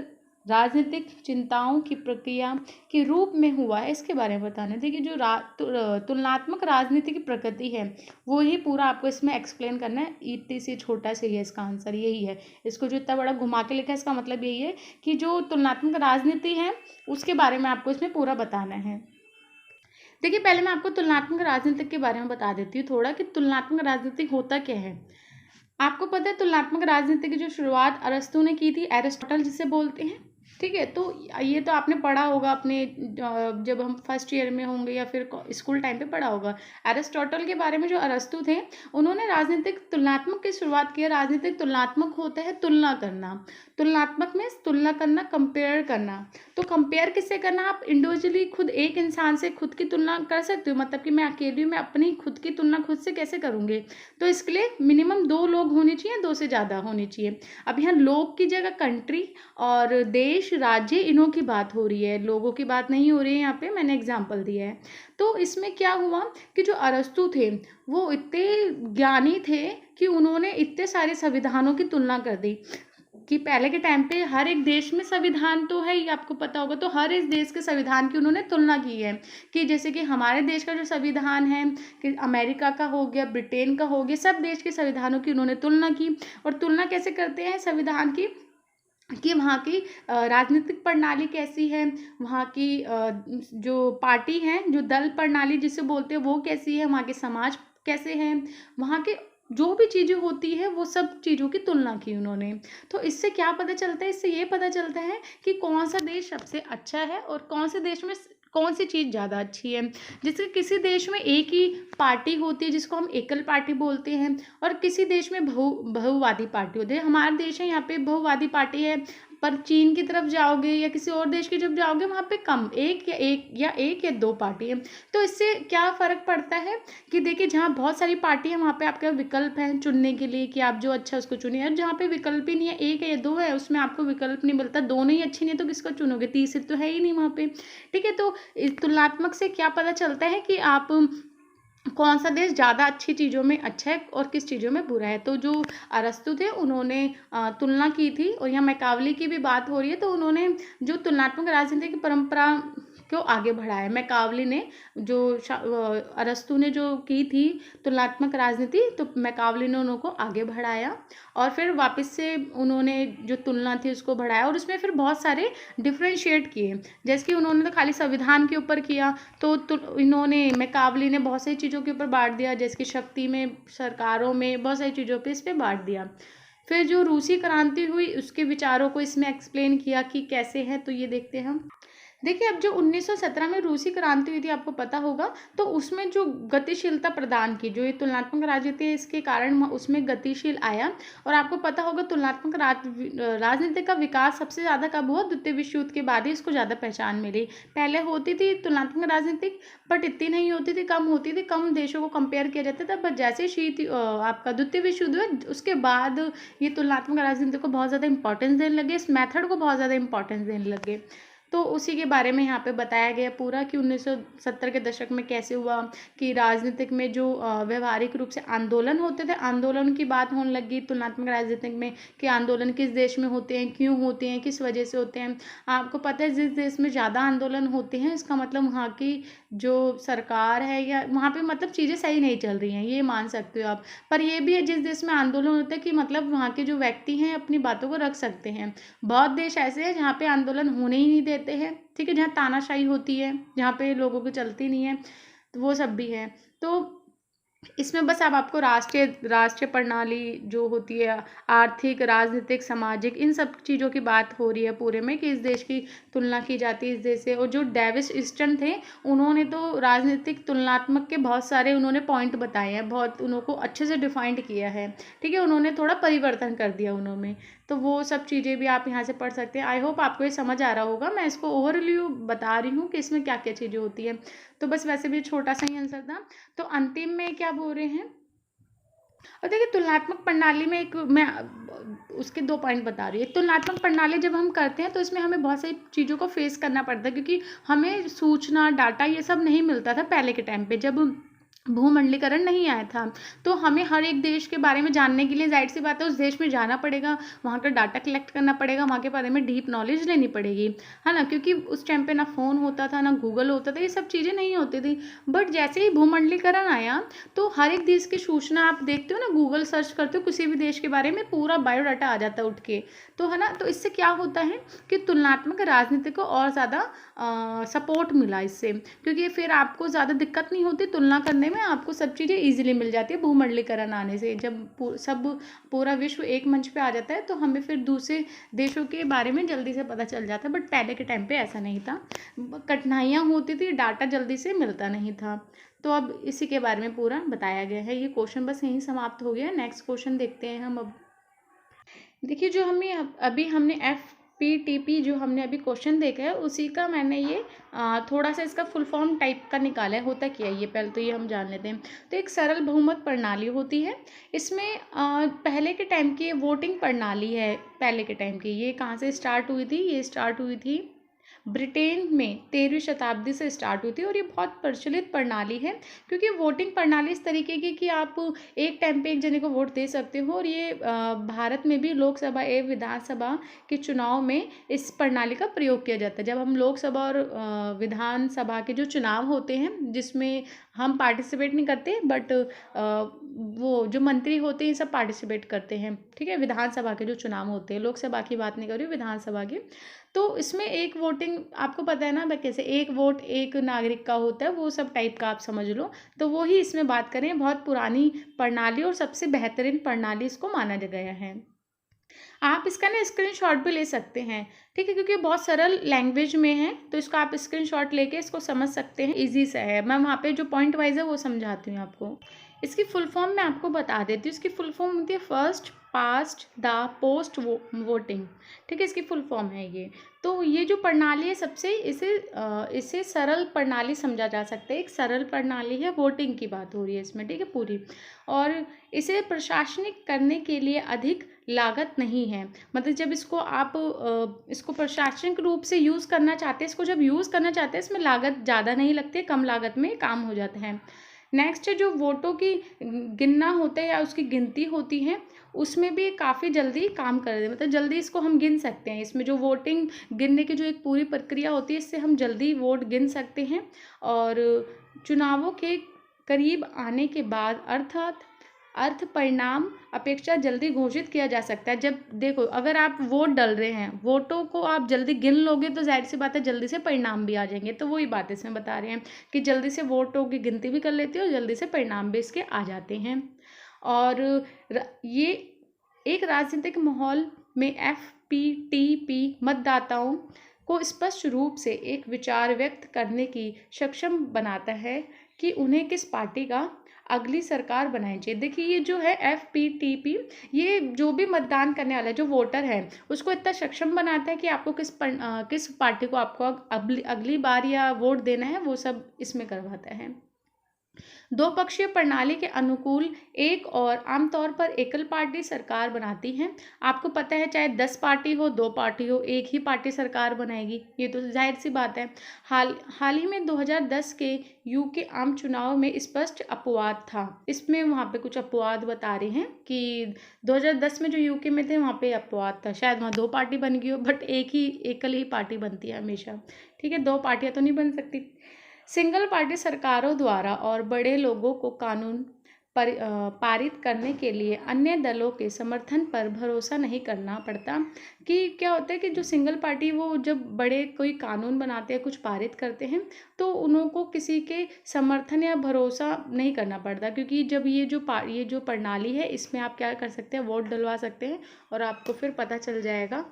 राजनीतिक चिंताओं की प्रक्रिया के रूप में हुआ है, इसके बारे में बताना। देखिए जो तुलनात्मक राजनीति की प्रकृति है वो ही पूरा आपको इसमें एक्सप्लेन करना है, इतनी सी छोटा सा ही है इसका आंसर, यही है। इसको जो इतना बड़ा घुमा के लिखा है इसका मतलब यही है कि जो तुलनात्मक राजनीति है उसके बारे में आपको इसमें पूरा बताना है। देखिए पहले मैं आपको तुलनात्मक राजनीति के बारे में बता देती हूँ थोड़ा, कि तुलनात्मक राजनीति होता क्या है। आपको पता है तुलनात्मक राजनीति की जो शुरुआत अरस्तु ने की थी, एरिस्टोटल जिसे बोलते हैं, ठीक है। तो ये तो आपने पढ़ा होगा अपने जब हम फर्स्ट ईयर में होंगे या फिर स्कूल टाइम पे पढ़ा होगा एरिस्टोटल के बारे में। जो अरस्तु थे उन्होंने राजनीतिक तुलनात्मक की शुरुआत की है। राजनीतिक तुलनात्मक होता है तुलना करना, तुलनात्मक में तुलना करना, कंपेयर करना। तो कंपेयर किससे करना, आप इंडिविजुअली खुद एक इंसान से खुद की तुलना कर सकते हो, मतलब कि मैं अकेली मैं अपनी खुद की तुलना खुद से कैसे करूँगी, तो इसके लिए मिनिमम 2 लोग होने चाहिए, 2 से ज़्यादा होने चाहिए। अब यहाँ लोग की जगह कंट्री और देश राज्य इन्हों की बात हो रही है, लोगों की बात नहीं हो रही है, यहाँ पे मैंने एग्जाम्पल दिया है। तो इसमें क्या हुआ कि जो अरस्तु थे वो इतने ज्ञानी थे कि उन्होंने इतने सारे संविधानों की तुलना कर दी, कि पहले के टाइम पे हर एक देश में संविधान तो है ही, आपको पता होगा, तो हर इस देश के संविधान की उन्होंने तुलना की है। कि जैसे कि हमारे देश का जो संविधान है, कि अमेरिका का हो गया, ब्रिटेन का हो गया, सब देश के संविधानों की उन्होंने तुलना की। और तुलना कैसे करते हैं संविधान की, कि वहाँ की राजनीतिक प्रणाली कैसी है, वहाँ की जो पार्टी है, जो दल प्रणाली जिसे बोलते हैं वो कैसी है, वहाँ के समाज कैसे हैं, वहाँ के जो भी चीज़ें होती है वो सब चीज़ों की तुलना की उन्होंने। तो इससे क्या पता चलता है, इससे ये पता चलता है कि कौन सा देश सबसे अच्छा है और कौन से देश में कौन सी चीज़ ज़्यादा अच्छी है। जैसे किसी देश में एक ही पार्टी होती है जिसको हम एकल पार्टी बोलते हैं, और किसी देश में बहुवादी पार्टी होती है। हमारा देश है यहाँ पे बहुवादी पार्टी है, पर चीन की तरफ जाओगे या किसी और देश की जब जाओगे वहाँ पे कम, एक या दो पार्टी है। तो इससे क्या फ़र्क पड़ता है कि देखिए जहाँ बहुत सारी पार्टी है वहाँ पे आपके विकल्प हैं चुनने के लिए कि आप जो अच्छा उसको चुनिए, और जहाँ पे विकल्प ही नहीं है, एक है या दो है, उसमें आपको विकल्प नहीं मिलता, दोनों ही अच्छी नहीं तो किसको चुनोगे, तीसरी तो है ही नहीं वहाँ पे। ठीक है, तो इस तुलनात्मक से क्या पता चलता है कि आप कौन सा देश ज़्यादा अच्छी चीज़ों में अच्छा है और किस चीज़ों में बुरा है। तो जो अरस्तु थे उन्होंने तुलना की थी, और यहाँ मैकावली की भी बात हो रही है, तो उन्होंने जो तुलनात्मक राजनीति की परंपरा को आगे बढ़ाया। मैकावली ने जो अरस्तु ने जो की थी तुलनात्मक राजनीति, तो मैकावली ने उनको आगे बढ़ाया और फिर वापस से उन्होंने जो तुलना थी उसको बढ़ाया, और उसमें फिर बहुत सारे डिफ्रेंशिएट किए। जैसे कि उन्होंने तो खाली संविधान के ऊपर किया, तो इन्होंने मैकावली ने बहुत सारी चीज़ों के ऊपर बांट दिया, जैसे कि शक्ति में, सरकारों में, बहुत सारी चीज़ों पे इस पे बांट दिया। फिर जो रूसी क्रांति हुई उसके विचारों को इसमें एक्सप्लेन किया कि कैसे है, तो ये देखते हैं हम। देखिए, अब जो 1917 में रूसी क्रांति हुई थी, आपको पता होगा, तो उसमें जो गतिशीलता प्रदान की, जो ये तुलनात्मक राजनीति है इसके कारण उसमें गतिशील आया। और आपको पता होगा तुलनात्मक राजनीति का विकास सबसे ज़्यादा कब हुआ, द्वितीय विश्व युद्ध के बाद ही इसको ज़्यादा पहचान मिली। पहले होती थी तुलनात्मक राजनीति, बट इतनी नहीं होती थी, कम होती थी, कम देशों को कंपेयर किया जाता था। बट जैसे आपका द्वितीय विश्व युद्ध हुआ उसके बाद ये तुलनात्मक राजनीति को बहुत ज़्यादा इंपॉर्टेंस देने लगे, इस मैथड को बहुत ज़्यादा इंपॉर्टेंस देने लगे। तो उसी के बारे में यहाँ पे बताया गया पूरा कि 1970 के दशक में कैसे हुआ कि राजनीतिक में जो व्यवहारिक रूप से आंदोलन होते थे, आंदोलन की बात होने लगी तुलनात्मक राजनीतिक में कि आंदोलन किस देश में होते हैं, क्यों होते हैं, किस वजह से होते हैं। आपको पता है जिस देश में ज़्यादा आंदोलन होते हैं इसका मतलब वहाँ की जो सरकार है या वहाँ पे मतलब चीज़ें सही नहीं चल रही हैं, ये मान सकते हो आप। पर ये भी है जिस देश में आंदोलन होता है कि मतलब वहाँ के जो व्यक्ति हैं अपनी बातों को रख सकते हैं। बहुत देश ऐसे हैं जहाँ पे आंदोलन होने ही नहीं देते हैं, ठीक है, जहाँ तानाशाही होती है, जहाँ पे लोगों को चलती नहीं है, तो वो सब भी है। तो इसमें बस अब आपको राष्ट्रीय प्रणाली जो होती है, आर्थिक, राजनीतिक, सामाजिक, इन सब चीज़ों की बात हो रही है पूरे में कि इस देश की तुलना की जाती है इस देश से। और जो डेविस ईस्टन थे उन्होंने तो राजनीतिक तुलनात्मक के बहुत सारे उन्होंने पॉइंट बताए हैं, बहुत उनको अच्छे से डिफाइंड किया है, ठीक है, उन्होंने थोड़ा परिवर्तन कर दिया उन्होंने। तो वो सब चीज़ें भी आप यहाँ से पढ़ सकते हैं। आई होप आपको ये समझ आ रहा होगा, मैं इसको ओवरव्यू बता रही हूँ कि इसमें क्या क्या चीज़ें होती हैं। तो बस वैसे भी छोटा सा ही आंसर था। तो अंतिम में क्या बोल रहे हैं, और देखिए तुलनात्मक प्रणाली में एक मैं उसके 2 पॉइंट बता रही हूँ। तुलनात्मक प्रणाली जब हम करते हैं तो इसमें हमें बहुत सारी चीज़ों को फेस करना पड़ता है, क्योंकि हमें सूचना, डाटा ये सब नहीं मिलता था पहले के टाइम पे, जब भूमंडलीकरण नहीं आया था। तो हमें हर एक देश के बारे में जानने के लिए जाहिर सी बात है उस देश में जाना पड़ेगा, वहाँ का डाटा कलेक्ट करना पड़ेगा, वहाँ के बारे में डीप नॉलेज लेनी पड़ेगी, है ना, क्योंकि उस टाइम पे ना फ़ोन होता था, ना गूगल होता था, ये सब चीज़ें नहीं होती थी। बट जैसे ही भूमंडलीकरण आया तो हर एक देश की सूचना आप देखते हो ना, गूगल सर्च करते हो किसी भी देश के बारे में, पूरा बायोडाटा आ जाता है उठ के, तो है ना। तो इससे क्या होता है कि तुलनात्मक राजनीति को और ज़्यादा सपोर्ट मिला इससे, क्योंकि फिर आपको ज़्यादा दिक्कत नहीं होती तुलना करने में, आपको सब चीज़ें ईजिली मिल जाती है भूमंडलीकरण आने से। जब पूरा विश्व एक मंच पे आ जाता है तो हमें फिर दूसरे देशों के बारे में जल्दी से पता चल जाता है। बट पहले के टाइम पे ऐसा नहीं था, कठिनाइयाँ होती थी, डाटा जल्दी से मिलता नहीं था। तो अब इसी के बारे में पूरा बताया गया है। ये क्वेश्चन बस यहीं समाप्त हो गया। नेक्स्ट क्वेश्चन देखते हैं हम। अब देखिए जो हमने FPTP जो हमने अभी क्वेश्चन देखा है उसी का मैंने ये थोड़ा सा इसका फुल फॉर्म टाइप का निकाला है। होता क्या है ये, पहले तो ये हम जान लेते हैं। तो एक सरल बहुमत प्रणाली होती है, इसमें पहले के टाइम की वोटिंग प्रणाली है। पहले के टाइम की ये कहाँ से स्टार्ट हुई थी, ये स्टार्ट हुई थी ब्रिटेन में 13वीं शताब्दी से स्टार्ट हुई थी, और ये बहुत प्रचलित प्रणाली है, क्योंकि वोटिंग प्रणाली इस तरीके की कि आप एक टाइम पे एक जने को वोट दे सकते हो। और ये भारत में भी लोकसभा एवं विधानसभा के चुनाव में इस प्रणाली का प्रयोग किया जाता है। जब हम लोकसभा और विधानसभा के जो चुनाव होते हैं जिसमें हम पार्टिसिपेट नहीं करते, बट वो जो मंत्री होते हैं सब पार्टिसिपेट करते हैं, ठीक है, विधानसभा के जो चुनाव होते हैं, लोकसभा की बात नहीं कर रही हूँ, विधानसभा की। तो इसमें एक वोटिंग आपको पता है ना मैं कैसे, एक वोट एक नागरिक का होता है, वो सब टाइप का आप समझ लो। तो वो ही इसमें बात करें, बहुत पुरानी प्रणाली और सबसे बेहतरीन प्रणाली इसको माना गया है। आप इसका ना स्क्रीनशॉट भी ले सकते हैं, ठीक है, क्योंकि बहुत सरल लैंग्वेज में है, तो इसको आप स्क्रीनशॉट लेके इसको समझ सकते हैं, इजी सा है। मैं वहाँ पे जो पॉइंट वाइज है वो समझाती हूँ आपको। इसकी फुल फॉर्म मैं आपको बता देती हूँ। इसकी फुल फॉर्म होती है first past the post voting. ठीक है, इसकी फुल फॉर्म है ये। तो ये जो प्रणाली है सबसे इसे सरल प्रणाली समझा जा सकता है। एक सरल प्रणाली है, वोटिंग की बात हो रही है इसमें, ठीक है पूरी। और इसे प्रशासनिक करने के लिए अधिक लागत नहीं है। मतलब जब इसको प्रशासनिक रूप से यूज़ करना चाहते हैं, इसको जब यूज़ करना चाहते हैं, इसमें लागत ज़्यादा नहीं लगती है, कम लागत में काम हो जाता है। नेक्स्ट है जो वोटों की गिनना होता है या उसकी गिनती होती है, उसमें भी काफ़ी जल्दी काम कर दे, मतलब जल्दी इसको हम गिन सकते हैं। इसमें जो वोटिंग गिनने की जो एक पूरी प्रक्रिया होती है, इससे हम जल्दी वोट गिन सकते हैं। और चुनावों के करीब आने के बाद अर्थ परिणाम अपेक्षा जल्दी घोषित किया जा सकता है। जब देखो, अगर आप वोट डाल रहे हैं, वोटों को आप जल्दी गिन लोगे तो जाहिर सी बात है जल्दी से परिणाम भी आ जाएंगे। तो वही बात इसमें बता रहे हैं कि जल्दी से वोटों की गिनती भी कर लेते हो और जल्दी से परिणाम भी इसके आ जाते हैं। और ये एक राजनीतिक माहौल में FPTP मतदाताओं को स्पष्ट रूप से एक विचार व्यक्त करने की सक्षम बनाता है कि उन्हें किस पार्टी का अगली सरकार बनानी चाहिए। देखिए, ये जो है FPTP, ये जो भी मतदान करने वाला है, जो वोटर है, उसको इतना सक्षम बनाता है कि आपको किस पार्टी को आपको अगली बार या वोट देना है, वो सब इसमें करवाता है। दो पक्षीय प्रणाली के अनुकूल एक और आमतौर पर एकल पार्टी सरकार बनाती है। आपको पता है, चाहे 10 पार्टी हो, 2 पार्टी हो, एक ही पार्टी सरकार बनाएगी, ये तो जाहिर सी बात है। हाल ही में 2010 के UK आम चुनाव में स्पष्ट अपवाद था। इसमें वहाँ पे कुछ अपवाद बता रहे हैं कि 2010 में जो UK में थे वहाँ पे अपवाद था। शायद वहाँ 2 पार्टी बन गई हो, बट एकल ही पार्टी बनती है हमेशा। ठीक है, 2 पार्टियाँ तो नहीं बन सकती। सिंगल पार्टी सरकारों द्वारा और बड़े लोगों को कानून पारित करने के लिए अन्य दलों के समर्थन पर भरोसा नहीं करना पड़ता। कि क्या होता है कि जो सिंगल पार्टी, वो जब बड़े कोई कानून बनाते हैं, कुछ पारित करते हैं, तो उनको किसी के समर्थन या भरोसा नहीं करना पड़ता। क्योंकि जब ये जो प्रणाली है, इसमें आप क्या कर सकते हैं, वोट डलवा सकते हैं और आपको फिर पता चल जाएगा।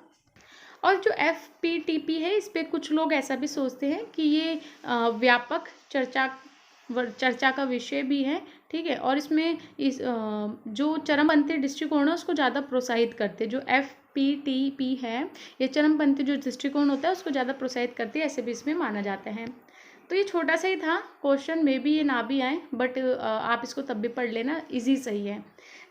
और जो FPTP है, इस पर कुछ लोग ऐसा भी सोचते हैं कि ये व्यापक चर्चा का विषय भी है। ठीक है, और इसमें जो चरमपंथी दृष्टिकोण है उसको ज़्यादा प्रोत्साहित करते हैं। जो FPTP है, ये चरमपंथी जो दृष्टिकोण होता है उसको ज़्यादा प्रोत्साहित करती है, ऐसे भी इसमें माना जाता है। तो ये छोटा सा ही था क्वेश्चन, में भी ये ना भी आए, बट आप इसको तब भी पढ़ लेना, इजी सही है।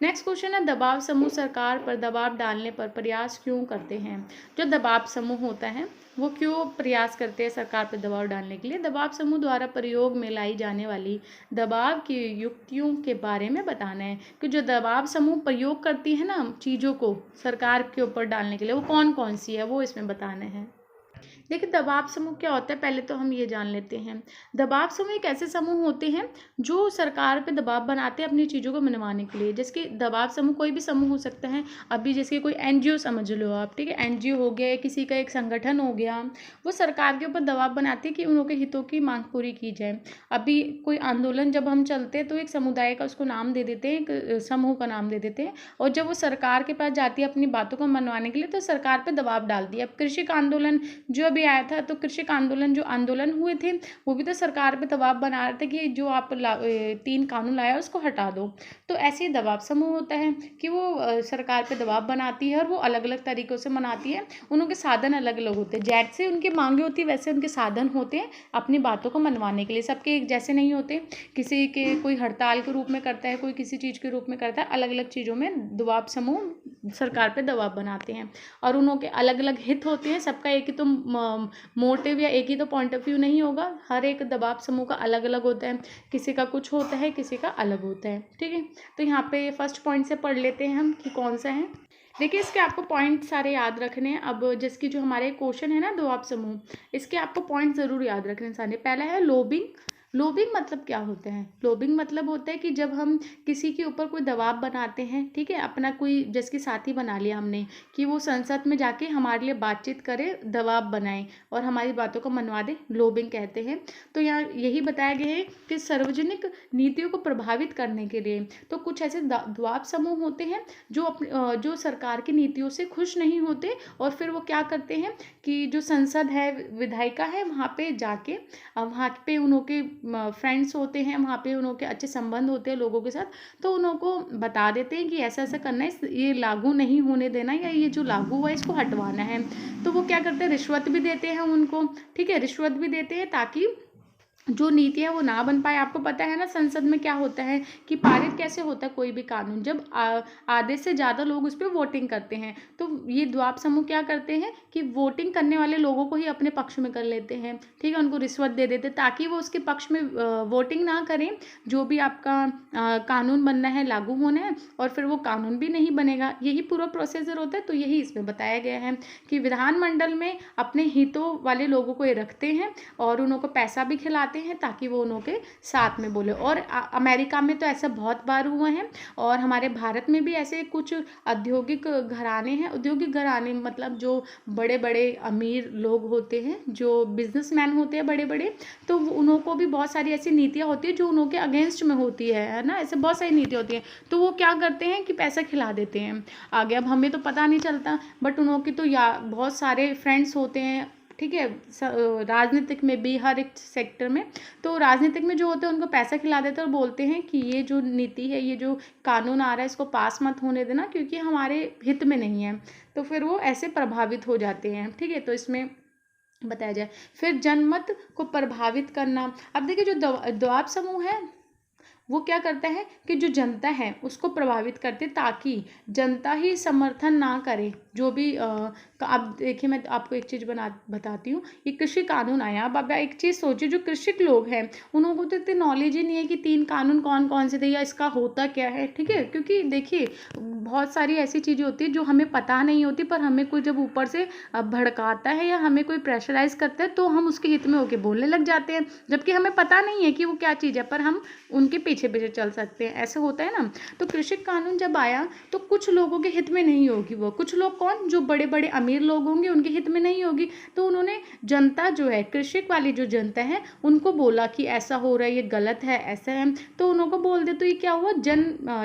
नेक्स्ट क्वेश्चन है, दबाव समूह सरकार पर दबाव डालने पर प्रयास क्यों करते हैं। जो दबाव समूह होता है वो क्यों प्रयास करते हैं सरकार पर दबाव डालने के लिए। दबाव समूह द्वारा प्रयोग में लाई जाने वाली दबाव की युक्तियों के बारे में बताना है कि जो दबाव समूह प्रयोग करती है ना चीज़ों को सरकार के ऊपर डालने के लिए, वो कौन कौन सी है, वो इसमें बताना है। देखिए, दबाव समूह क्या होता है, पहले तो हम ये जान लेते हैं। दबाव समूह एक ऐसे समूह होते हैं जो सरकार पे दबाव बनाते हैं अपनी चीज़ों को मनवाने के लिए। जैसे कि दबाव समूह कोई भी समूह हो सकता है। अभी जैसे कोई NGO समझ लो आप, ठीक है, NGO हो गया, किसी का एक संगठन हो गया, वो सरकार के ऊपर दबाव बनाते हैं कि उनके हितों की मांग पूरी की जाए। अभी कोई आंदोलन जब हम चलते हैं तो एक समुदाय का उसको नाम दे देते हैं, एक समूह का नाम दे देते हैं, और जब वो सरकार के पास जाती है अपनी बातों को मनवाने के लिए, तो सरकार पर दबाव डालती है। अब कृषि का आंदोलन जो अभी आया था, तो कृषि आंदोलन जो आंदोलन हुए थे, वो भी तो सरकार पे दबाव बना रहे थे कि जो आप 3 कानून लाया उसको हटा दो। तो ऐसे ही दबाव समूह होता है कि वो सरकार पे दबाव बनाती है और वो अलग अलग तरीक़ों से मनाती है। उनके साधन अलग अलग होते हैं, जैसे उनकी मांगे होती है वैसे उनके साधन होते हैं अपनी बातों को मनवाने के लिए। सबके एक जैसे नहीं होते, किसी के कोई हड़ताल के रूप में करता है, कोई किसी चीज़ के रूप में करता है। अलग अलग चीज़ों में दबाव समूह सरकार पे दबाव बनाते हैं और उनके अलग अलग हित होते हैं। सबका एक ही तो मोटिव या एक ही तो पॉइंट ऑफ व्यू नहीं होगा, हर एक दबाव समूह का अलग अलग होता है। किसी का कुछ होता है, किसी का अलग होता है। ठीक है, तो यहाँ पे फर्स्ट पॉइंट से पढ़ लेते हैं हम कि कौन सा है। देखिए, इसके आपको पॉइंट सारे याद रखने हैं। अब जिसकी जो हमारे क्वेश्चन है ना दबाव समूह, इसके आपको पॉइंट ज़रूर याद रखने सारे। पहला है लोबिंग। लोबिंग मतलब क्या होता है। लोबिंग मतलब होता है कि जब हम किसी के ऊपर कोई दबाव बनाते हैं, ठीक है, अपना कोई जिसके साथी बना लिया हमने कि वो संसद में जाके हमारे लिए बातचीत करे, दबाव बनाए और हमारी बातों को मनवा दे, लोबिंग कहते हैं। तो यहाँ यही बताया गया है कि सार्वजनिक नीतियों को प्रभावित करने के लिए तो कुछ ऐसे दबाव समूह होते हैं जो सरकार की नीतियों से खुश नहीं होते, और फिर वो क्या करते हैं कि जो संसद है, विधायिका है, वहाँ पे जाके वहाँ पे उनके फ्रेंड्स होते हैं, वहाँ पे उनके अच्छे संबंध होते हैं लोगों के साथ, तो उनको बता देते हैं कि ऐसा ऐसा करना है, ये लागू नहीं होने देना, या ये जो लागू हुआ है इसको हटवाना है। तो वो क्या करते हैं, रिश्वत भी देते हैं उनको, ठीक है, रिश्वत भी देते हैं ताकि जो नीति है वो ना बन पाए। आपको पता है ना संसद में क्या होता है कि पारित कैसे होता है कोई भी कानून, जब आधे से ज़्यादा लोग उस पर वोटिंग करते हैं। तो ये द्वाप समूह क्या करते हैं कि वोटिंग करने वाले लोगों को ही अपने पक्ष में कर लेते हैं, ठीक है, उनको रिश्वत दे देते ताकि वो उसके पक्ष में वोटिंग ना करें, जो भी आपका कानून बनना है, लागू होना है, और फिर वो कानून भी नहीं बनेगा। यही पूरा प्रोसीजर होता है। तो यही इसमें बताया गया है कि विधानमंडल में अपने हितों वाले लोगों को ये रखते हैं और उनको पैसा भी खिलाते हैं ताकि वो उनके साथ में बोले। और अमेरिका में तो ऐसा बहुत बार हुआ है, और हमारे भारत में भी ऐसे कुछ औद्योगिक घराने हैं। औद्योगिक घराने मतलब जो बड़े बड़े अमीर लोग होते हैं, जो बिजनेसमैन होते हैं बड़े बड़े, तो उनको भी बहुत सारी ऐसी नीतियाँ होती है जो उनके अगेंस्ट में होती है ना, ऐसे बहुत सारी नीतियाँ होती हैं। तो वो क्या करते हैं कि पैसा खिला देते हैं आगे। अब हमें तो पता नहीं चलता, बट उनके तो या बहुत सारे फ्रेंड्स होते हैं, ठीक है, राजनीतिक में भी, हर एक सेक्टर में। तो राजनीतिक में जो होते हैं उनको पैसा खिला देते हैं और बोलते हैं कि ये जो नीति है, ये जो कानून आ रहा है, इसको पास मत होने देना क्योंकि हमारे हित में नहीं है। तो फिर वो ऐसे प्रभावित हो जाते हैं, ठीक है। तो इसमें बताया जाए फिर जनमत को प्रभावित करना। अब देखिए जो द्वाप समूह है वो क्या करता है कि जो जनता है उसको प्रभावित करते ताकि जनता ही समर्थन ना करे जो भी अब देखिए मैं आपको एक चीज़ बताती हूँ। ये कृषि कानून आया। अब आप एक चीज़ सोचिए, जो कृषक लोग हैं उनको तो इतनी नॉलेज ही नहीं है कि 3 कानून कौन कौन से थे या इसका होता क्या है, ठीक है। क्योंकि देखिए बहुत सारी ऐसी चीज़ें होती है जो हमें पता नहीं होती, पर हमें कोई जब ऊपर से भड़काता है या हमें कोई प्रेशराइज करता है तो हम उसके हित में होके बोलने लग जाते हैं, जबकि हमें पता नहीं है कि वो क्या चीज़ है, पर हम उनके पीछे पीछे चल सकते हैं। ऐसे होता है ना। तो कृषि कानून जब आया तो कुछ लोगों के हित में नहीं होगी, वो कुछ लोग कौन, जो बड़े बड़े अमीर लोग होंगे उनके हित में नहीं होगी। तो उन्होंने जनता जो है, कृषक वाली जो जनता है, उनको बोला कि ऐसा हो रहा है, ये गलत है, ऐसा है, तो उनको बोल दे। तो ये क्या हुआ,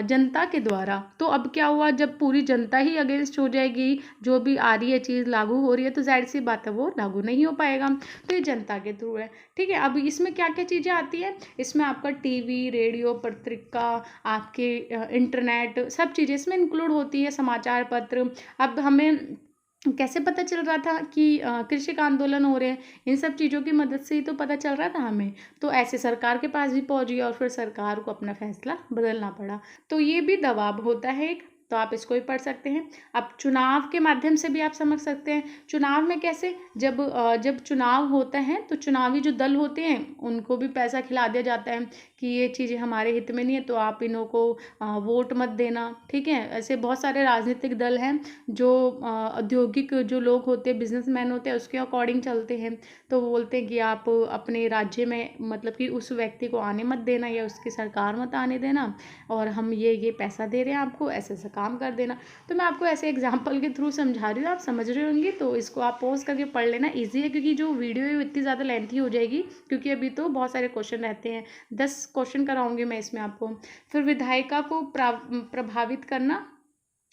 जनता के द्वारा। तो अब क्या हुआ, जब पूरी जनता ही अगेंस्ट हो जाएगी, जो भी आ रही है चीज़ लागू हो रही है, तो जाहिर सी बात है वो लागू नहीं हो पाएगा। तो ये जनता के थ्रू है, ठीक है। अब इसमें क्या क्या चीज़ें आती है, इसमें आपका टीवी, रेडियो, पत्रिका, आपके इंटरनेट, सब चीज़ें इसमें इंक्लूड होती है, समाचार पत्र। अब हमें कैसे पता चल रहा था कि कृषक आंदोलन हो रहे हैं, इन सब चीज़ों की मदद से ही तो पता चल रहा था हमें। तो ऐसे सरकार के पास भी पहुंच गया और फिर सरकार को अपना फैसला बदलना पड़ा। तो ये भी दबाव होता है एक, तो आप इसको भी पढ़ सकते हैं। अब चुनाव के माध्यम से भी आप समझ सकते हैं। चुनाव में कैसे, जब चुनाव होता है तो चुनावी जो दल होते हैं उनको भी पैसा खिला दिया जाता है कि ये चीज़ें हमारे हित में नहीं है, तो आप इन्हों को वोट मत देना, ठीक है। ऐसे बहुत सारे राजनीतिक दल हैं जो औद्योगिक जो लोग होते हैं, बिजनेसमैन होते हैं, उसके अकॉर्डिंग चलते हैं। तो वो बोलते हैं कि आप अपने राज्य में मतलब कि उस व्यक्ति को आने मत देना या उसकी सरकार मत आने देना, और हम ये पैसा दे रहे हैं आपको, ऐसे ऐसा काम कर देना। तो मैं आपको ऐसे एग्जाम्पल के थ्रू समझा रही हूँ, आप समझ रहे होंगे। तो इसको आप पॉज करके पढ़ लेना, ईजी है, क्योंकि जो वीडियो है इतनी ज़्यादा लेंथी हो जाएगी, क्योंकि अभी तो बहुत सारे क्वेश्चन रहते हैं, 10 क्वेश्चन कराऊंगी मैं इसमें आपको। फिर विधायिका को प्रभावित करना।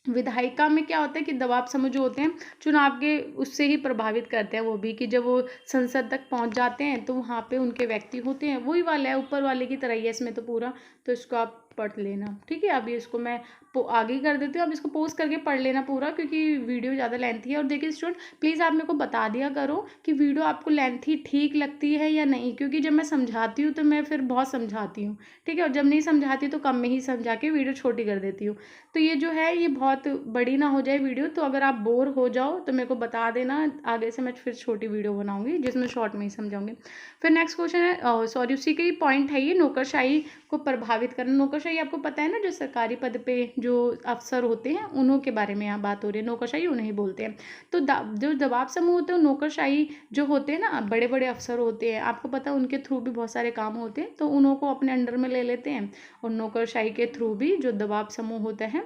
विधायिका में क्या होता है कि दबाव समूह जो होते हैं चुनाव के उससे ही प्रभावित करते हैं वो भी, कि जब वो संसद तक पहुंच जाते हैं तो वहाँ पे उनके व्यक्ति होते हैं, वही वाला है, ऊपर वाले की तरह ही है इसमें तो पूरा। तो इसको आप पढ़ लेना, ठीक है। अभी इसको मैं आगे कर देती हूँ, अब इसको पोस्ट करके पढ़ लेना पूरा, क्योंकि वीडियो ज़्यादा लेंथी है। और देखिए स्टूडेंट, प्लीज़ आप मेरे को बता दिया करो कि वीडियो आपको लेंथी ठीक लगती है या नहीं, क्योंकि जब मैं समझाती हूँ तो मैं फिर बहुत समझाती हूँ, ठीक है, और जब नहीं समझाती तो कम में ही समझा के वीडियो छोटी कर देती हूँ। तो ये जो है ये बहुत बड़ी ना हो जाए वीडियो, तो अगर आप बोर हो जाओ तो मेरे को बता देना, आगे से मैं फिर छोटी वीडियो बनाऊंगी जिसमें शॉर्ट में ही समझाऊंगी। फिर नेक्स्ट क्वेश्चन है, सॉरी उसी का ही पॉइंट है ये, नौकरशाही को प्रभावित करना। नौकरशाही आपको पता है ना, जो सरकारी पद पे जो अफसर होते हैं उन्हों के बारे में यहाँ बात हो रही है, नौकरशाही उन्हें ही बोलते हैं। तो जो दबाव समूह होते हैं, नौकरशाही जो होते हैं ना, बड़े बड़े अफसर होते हैं, आपको पता है उनके थ्रू भी बहुत सारे काम होते हैं, तो उन्हों को अपने अंडर में ले लेते हैं, और नौकरशाही के थ्रू भी जो दबाव समूह होता है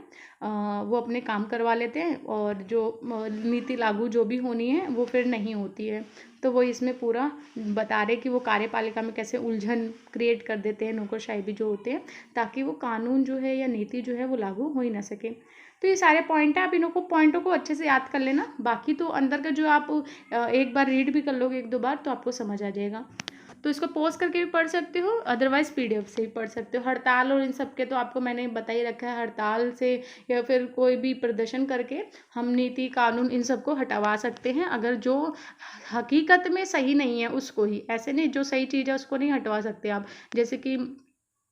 वो अपने काम करवा लेते हैं, और जो नीति लागू जो भी होनी है वो फिर नहीं होती है। तो वो इसमें पूरा बता रहे कि वो कार्यपालिका में कैसे उलझन क्रिएट कर देते हैं नौकरशाही भी जो होते हैं, ताकि वो कानून जो है या नीति जो है वो लागू हो ही ना सके। तो ये सारे पॉइंट हैं, आप इनको पॉइंटों को अच्छे से याद कर लेना। बाकी तो अंदर का जो आप एक बार रीड भी कर लोगे 1-2 बार तो आपको समझ आ जाएगा। तो इसको पॉज करके भी पढ़ सकते हो, अदरवाइज़ PDF से भी पढ़ सकते हो। हड़ताल और इन सब के तो आपको मैंने बता ही रखा है, हड़ताल से या फिर कोई भी प्रदर्शन करके हम नीति कानून इन सब को हटवा सकते हैं, अगर जो हकीकत में सही नहीं है उसको ही, ऐसे नहीं जो सही चीज़ है उसको नहीं हटवा सकते आप। जैसे कि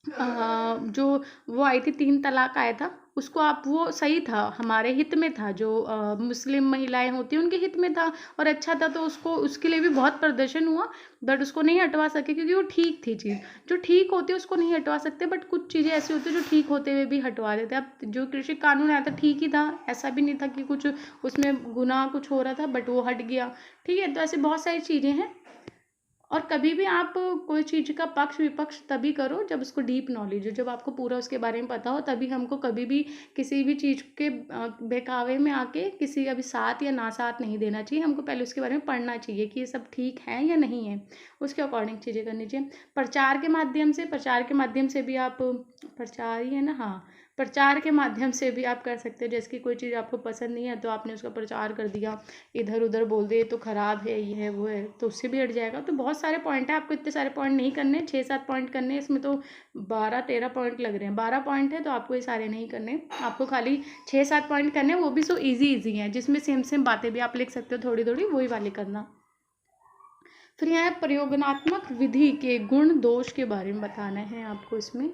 जो वो आई थी 3 तलाक आया था, उसको आप, वो सही था, हमारे हित में था, जो मुस्लिम महिलाएं होती हैं उनके हित में था और अच्छा था, तो उसको, उसके लिए भी बहुत प्रदर्शन हुआ, बट उसको नहीं हटवा सके क्योंकि वो ठीक थी चीज़। जो ठीक होती है उसको नहीं हटवा सकते, बट कुछ चीज़ें ऐसी होती है जो ठीक होते हुए भी हटवा देते हैं। अब जो कृषि कानून आया था ठीक ही था, ऐसा भी नहीं था कि कुछ उसमें गुनाह कुछ हो रहा था, बट वो हट गया। ठीक है, तो ऐसे बहुत सारी चीज़ें हैं। और कभी भी आप कोई चीज़ का पक्ष विपक्ष तभी करो जब उसको डीप नॉलेज हो, जब आपको पूरा उसके बारे में पता हो, तभी हमको कभी भी किसी भी चीज़ के बहकावे में आके किसी का भी साथ या ना साथ नहीं देना चाहिए। हमको पहले उसके बारे में पढ़ना चाहिए कि ये सब ठीक है या नहीं है, उसके अकॉर्डिंग चीज़ें करनी चाहिए। प्रचार के माध्यम से भी आप, प्रचार ही है ना, हाँ, प्रचार के माध्यम से भी आप कर सकते हो। जैसे कि कोई चीज़ आपको पसंद नहीं है तो आपने उसका प्रचार कर दिया, इधर उधर बोल दिए तो ख़राब है, ये है वो है, तो उससे भी हट जाएगा। तो बहुत सारे पॉइंट है, आपको इतने सारे पॉइंट नहीं करने, 6-7 पॉइंट करने, इसमें तो 12-13 पॉइंट लग रहे हैं। 12 पॉइंट है तो आपको ये सारे नहीं करने, आपको खाली 6-7 पॉइंट करने, वो भी सो ईजी हैं, जिसमें सेम बातें भी आप लिख सकते हो थोड़ी थोड़ी, वही वाले करना। फिर यहाँ प्रयोगात्मक विधि के गुण दोष के बारे में बताना है आपको इसमें।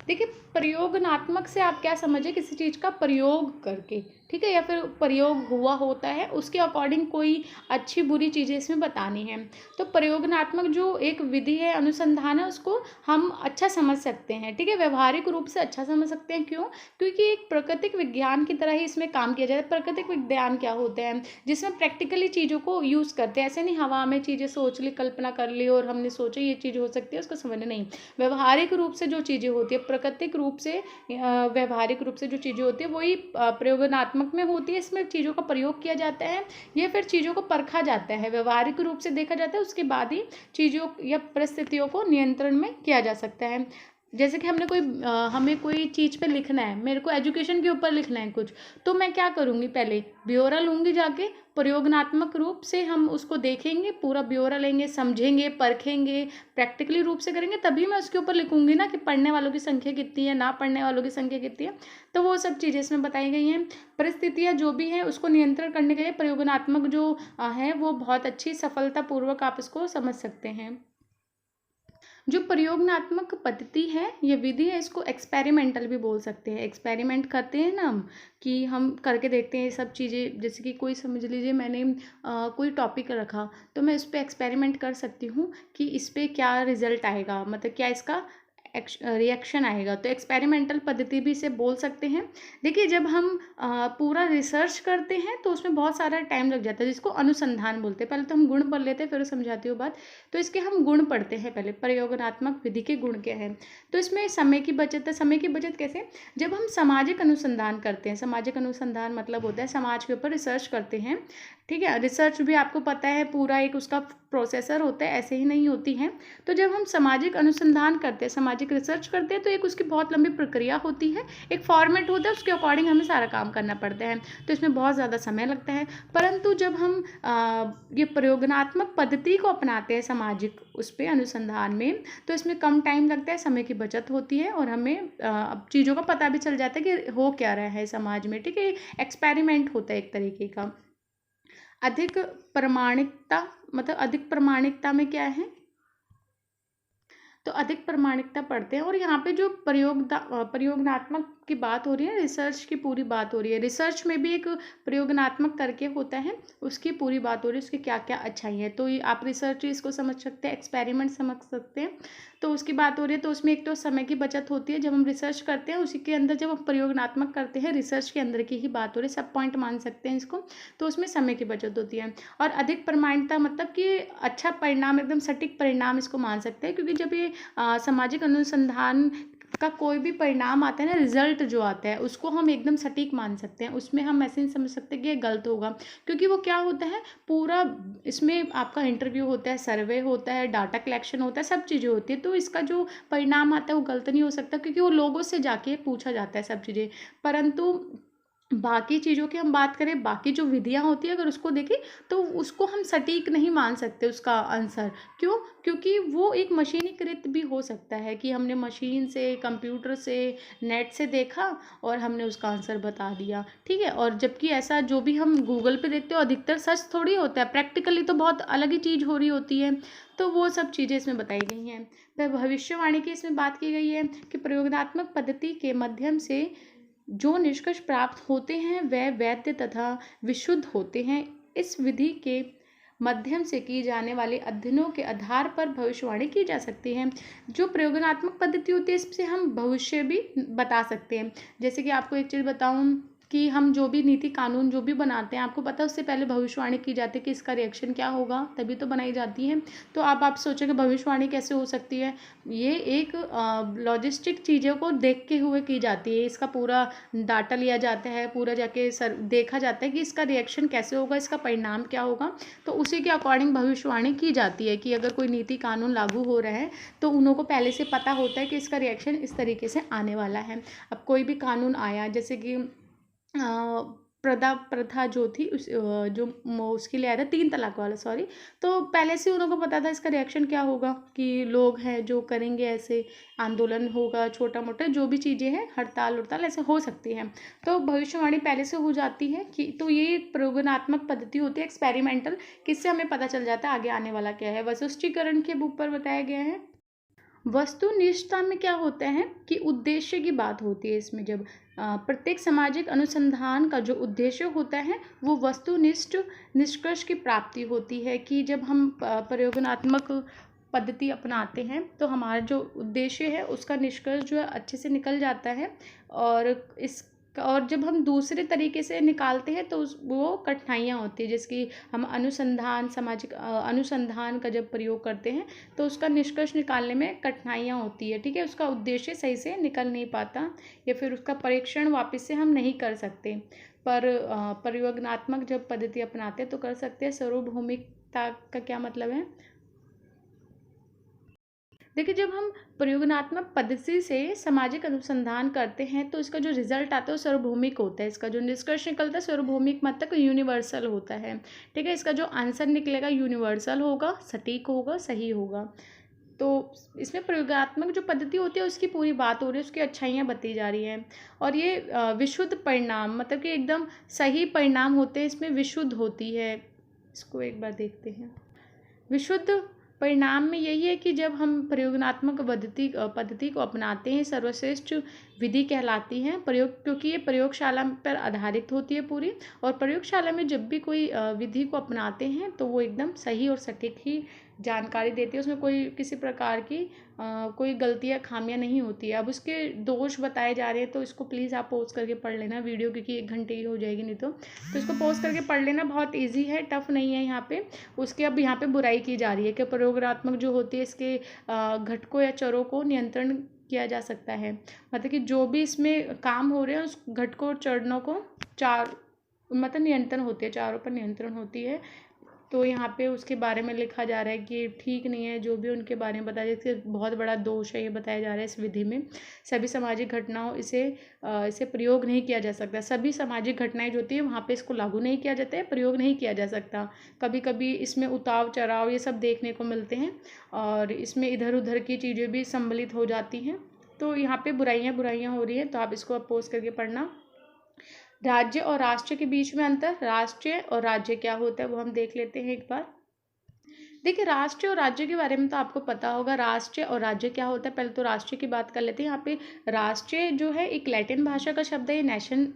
देखिए, प्रयोगात्मक से आप क्या समझे, किसी चीज़ का प्रयोग करके, ठीक है, या फिर प्रयोग हुआ होता है उसके अकॉर्डिंग कोई अच्छी बुरी चीज़ें इसमें बतानी है। तो प्रयोगात्मक जो एक विधि है, अनुसंधान है, उसको हम अच्छा समझ सकते हैं, ठीक है, व्यवहारिक रूप से अच्छा समझ सकते हैं। क्यों? क्योंकि एक प्राकृतिक विज्ञान की तरह ही इसमें काम किया जाता है। प्राकृतिक विज्ञान क्या होता है, जिसमें प्रैक्टिकली चीज़ों को यूज़ करते हैं, ऐसे नहीं हवा में चीज़ें सोच ली, कल्पना कर ली और हमने सोचा ये चीज़ हो सकती है, उसको समझना नहीं। व्यवहारिक रूप से जो चीज़ें होती है, प्राकृतिक रूप से, व्यवहारिक रूप से जो चीज़ें होती है, वही प्रयोगात्मक में होती है। इसमें चीज़ों का प्रयोग किया जाता है या फिर चीज़ों को परखा जाता है, व्यवहारिक रूप से देखा जाता है, उसके बाद ही चीज़ों या परिस्थितियों को नियंत्रण में किया जा सकता है। जैसे कि हमें कोई चीज़ पे लिखना है, मेरे को एजुकेशन के ऊपर लिखना है कुछ, तो मैं क्या करूँगी, पहले ब्यौरा लूँगी जाके, प्रयोगात्मक रूप से हम उसको देखेंगे, पूरा ब्यौरा लेंगे, समझेंगे, परखेंगे, प्रैक्टिकली रूप से करेंगे, तभी मैं उसके ऊपर लिखूंगी ना कि पढ़ने वालों की संख्या कितनी है, ना पढ़ने वालों की संख्या कितनी है। तो वो सब चीज़ें इसमें बताई गई हैं। परिस्थितियाँ जो भी हैं उसको नियंत्रण करने के लिए प्रयोगात्मक जो है वो बहुत अच्छी सफलतापूर्वक आप इसको समझ सकते हैं। जो प्रयोगात्मक पद्धति है, ये विधि है, इसको एक्सपेरिमेंटल भी बोल सकते हैं। एक्सपेरिमेंट करते हैं ना हम, कि हम करके देखते हैं ये सब चीज़ें। जैसे कि कोई, समझ लीजिए मैंने कोई टॉपिक रखा, तो मैं इस पर एक्सपेरिमेंट कर सकती हूँ कि इस पर क्या रिजल्ट आएगा, मतलब क्या इसका रिएक्शन आएगा। तो एक्सपेरिमेंटल पद्धति भी इसे बोल सकते हैं। देखिए, जब हम पूरा रिसर्च करते हैं तो उसमें बहुत सारा टाइम लग जाता है, जिसको अनुसंधान बोलते हैं। पहले तो हम गुण पढ़ लेते हैं, फिर समझाती हूँ बात। तो इसके हम गुण पढ़ते हैं पहले, प्रयोगात्मक विधि के गुण क्या है। तो इसमें समय की बचत है। समय की बचत कैसे? जब हम सामाजिक अनुसंधान करते हैं, सामाजिक अनुसंधान मतलब होता है समाज के ऊपर रिसर्च करते हैं, ठीक है। रिसर्च भी आपको पता है पूरा एक उसका प्रोसेसर होता है, ऐसे ही नहीं होती है। तो जब हम सामाजिक अनुसंधान करते हैं, सामाजिक रिसर्च करते हैं, तो एक उसकी बहुत लंबी प्रक्रिया होती है, एक फॉर्मेट होता है, उसके अकॉर्डिंग हमें सारा काम करना पड़ता है, तो इसमें बहुत ज़्यादा समय लगता है। परंतु जब हम ये प्रयोगात्मक पद्धति को अपनाते हैं सामाजिक उस पर अनुसंधान में, तो इसमें कम टाइम लगता है, समय की बचत होती है और हमें अब चीज़ों का पता भी चल जाता है कि हो क्या रहा है समाज में, ठीक है। एक्सपेरिमेंट होता है एक तरीके का। अधिक प्रमाणिकता, मतलब अधिक प्रमाणिकता में क्या है, तो अधिक प्रमाणिकता पढ़ते हैं। और यहाँ पे जो प्रयोगात्मक की बात हो रही है, रिसर्च की पूरी बात हो रही है। रिसर्च में भी एक प्रयोगात्मक करके होता है, उसकी पूरी बात हो रही है, उसकी क्या क्या अच्छाई है। तो ये आप रिसर्च इसको समझ सकते हैं, एक्सपेरिमेंट समझ सकते हैं। तो उसकी बात हो रही है, तो उसमें एक तो समय की बचत होती है, जब हम रिसर्च करते हैं उसी के अंदर, जब हम प्रयोगात्मक करते हैं रिसर्च के अंदर की ही बात हो रही है, सब पॉइंट मान सकते हैं इसको। तो उसमें समय की बचत होती है। और अधिक प्रमाणिकता मतलब कि अच्छा परिणाम, एकदम सटीक परिणाम इसको मान सकते हैं। क्योंकि जब ये सामाजिक अनुसंधान का कोई भी परिणाम आता है ना, रिजल्ट जो आता है, उसको हम एकदम सटीक मान सकते हैं। उसमें हम ऐसे नहीं समझ सकते कि ये गलत होगा, क्योंकि वो क्या होता है, पूरा इसमें आपका इंटरव्यू होता है, सर्वे होता है, डाटा कलेक्शन होता है, सब चीज़ें होती है। तो इसका जो परिणाम आता है वो गलत नहीं हो सकता, क्योंकि वो लोगों से जाके पूछा जाता है सब चीज़ें। परंतु बाकी चीज़ों की हम बात करें, बाकी जो विधियाँ होती हैं अगर उसको देखें, तो उसको हम सटीक नहीं मान सकते उसका आंसर। क्यों? क्योंकि वो एक मशीनीकृत भी हो सकता है कि हमने मशीन से, कंप्यूटर से, नेट से देखा और हमने उसका आंसर बता दिया, ठीक है? और जबकि ऐसा जो भी हम गूगल पे देखते हो अधिकतर सच थोड़ी होता है, प्रैक्टिकली तो बहुत अलग ही चीज़ हो रही होती है। तो वो सब चीज़ें इसमें बताई गई हैं। फिर भविष्यवाणी की इसमें बात की गई है कि प्रयोगात्मक पद्धति के माध्यम से जो निष्कर्ष प्राप्त होते हैं वह वैध तथा विशुद्ध होते हैं। इस विधि के माध्यम से की जाने वाले अध्ययनों के आधार पर भविष्यवाणी की जा सकती है। जो प्रयोगात्मक पद्धति होती है इससे हम भविष्य भी बता सकते हैं। जैसे कि आपको एक चीज़ बताऊं कि हम जो भी नीति कानून जो भी बनाते हैं, आपको पता है उससे पहले भविष्यवाणी की जाती है कि इसका रिएक्शन क्या होगा, तभी तो बनाई जाती है। तो अब आप सोचोगे भविष्यवाणी कैसे हो सकती है? ये एक लॉजिस्टिक चीज़ों को देख के हुए की जाती है। इसका पूरा डाटा लिया जाता है, पूरा जाके देखा जाता है कि इसका रिएक्शन कैसे होगा, इसका परिणाम क्या होगा। तो उसी के अकॉर्डिंग भविष्यवाणी की जाती है कि अगर कोई नीति कानून लागू हो रहा है तो उन लोगों को पहले से पता होता है कि इसका रिएक्शन इस तरीके से आने वाला है। अब कोई भी कानून आया, जैसे कि प्रदा प्रथा जो थी जो उसके लिए आया था 3 तलाक वाला, सॉरी। तो पहले से उन लोगों को पता था इसका रिएक्शन क्या होगा, कि लोग हैं जो करेंगे ऐसे, आंदोलन होगा, छोटा-मोटा जो भी चीज़ें हैं, हड़ताल-वड़ताल ऐसे हो सकती हैं। तो भविष्यवाणी पहले से हो जाती है कि तो ये एक प्रयोगात्मक पद्धति होती है, एक्सपेरिमेंटल, किससे हमें पता चल जाता है आगे आने वाला क्या है। वस्तुनिष्ठीकरण के ऊपर बताया गया है। वस्तुनिष्ठता में क्या होता है कि उद्देश्य की बात होती है इसमें, जब प्रत्येक सामाजिक अनुसंधान का जो उद्देश्य होता है वो वस्तुनिष्ठ निष्कर्ष की प्राप्ति होती है। कि जब हम प्रयोगात्मक पद्धति अपनाते हैं तो हमारा जो उद्देश्य है उसका निष्कर्ष जो है अच्छे से निकल जाता है। और इस और जब हम दूसरे तरीके से निकालते हैं तो वो कठिनाइयाँ होती है, जिसकी हम अनुसंधान, सामाजिक अनुसंधान का जब प्रयोग करते हैं तो उसका निष्कर्ष निकालने में कठिनाइयाँ होती है, ठीक है? उसका उद्देश्य सही से निकल नहीं पाता, या फिर उसका परीक्षण वापस से हम नहीं कर सकते। पर प्रयोगात्मक जब पद्धति अपनाते हैं तो कर सकते हैं। सार्वभौमिकता का क्या मतलब है? देखिए, जब हम प्रयोगात्मक पद्धति से सामाजिक अनुसंधान करते हैं तो इसका जो रिजल्ट आता है वो सार्वभौमिक होता है। इसका जो निष्कर्ष निकलता है सार्वभौमिक मतलब यूनिवर्सल होता है, ठीक है? इसका जो आंसर निकलेगा यूनिवर्सल होगा, सटीक होगा, सही होगा। तो इसमें प्रयोगात्मक जो पद्धति होती है उसकी पूरी बात हो रही है, उसकी अच्छाइयाँ बताई जा रही हैं। और ये विशुद्ध परिणाम मतलब कि एकदम सही परिणाम होते हैं, इसमें विशुद्ध होती है। इसको एक बार देखते हैं। विशुद्ध परिणाम में यही है कि जब हम प्रयोगात्मक पद्धति को अपनाते हैं, सर्वश्रेष्ठ विधि कहलाती है प्रयोग, क्योंकि ये प्रयोगशाला पर आधारित होती है पूरी। और प्रयोगशाला में जब भी कोई विधि को अपनाते हैं तो वो एकदम सही और सटीक ही जानकारी देती है, उसमें कोई किसी प्रकार की कोई गलतियाँ, खामियां नहीं होती है। अब उसके दोष बताए जा रहे हैं तो इसको प्लीज़ आप पॉज करके पढ़ लेना वीडियो, क्योंकि 1 घंटे की हो जाएगी नहीं तो इसको पॉज करके पढ़ लेना, बहुत ईजी है, टफ नहीं है यहाँ पे। उसके अब यहाँ पे बुराई की जा रही है कि प्रयोगात्मक जो होती है इसके घटकों या चरों को नियंत्रण किया जा सकता है। मतलब कि जो भी इसमें काम हो रहे हैं उस घटकों और चरणों को मतलब नियंत्रण होती है, चारों पर नियंत्रण होती है। तो यहाँ पे उसके बारे में लिखा जा रहा है कि ठीक नहीं है, जो भी उनके बारे में बताया जाए, बहुत बड़ा दोष है ये बताया जा रहा है इस विधि में। सभी सामाजिक घटनाओं इसे प्रयोग नहीं किया जा सकता। सभी सामाजिक घटनाएं जो होती है वहाँ पे इसको लागू नहीं किया जाता है, प्रयोग नहीं किया जा सकता। कभी कभी इसमें उतार चढ़ाव ये सब देखने को मिलते हैं और इसमें इधर उधर की चीज़ें भी सम्मिलित हो जाती हैं। तो यहाँ पे बुराइयाँ हो रही हैं, तो आप इसको अपोज करके पढ़ना। राज्य और राष्ट्र के बीच में अंतर, राष्ट्रीय और राज्य क्या होता है वो हम देख लेते हैं एक बार। देखिए, राष्ट्र और राज्य के बारे में तो आपको पता होगा। राष्ट्र और राज्य क्या होता है, पहले तो राष्ट्र की बात कर लेते हैं। यहाँ पे राष्ट्रीय जो है एक लैटिन भाषा का शब्द है, ये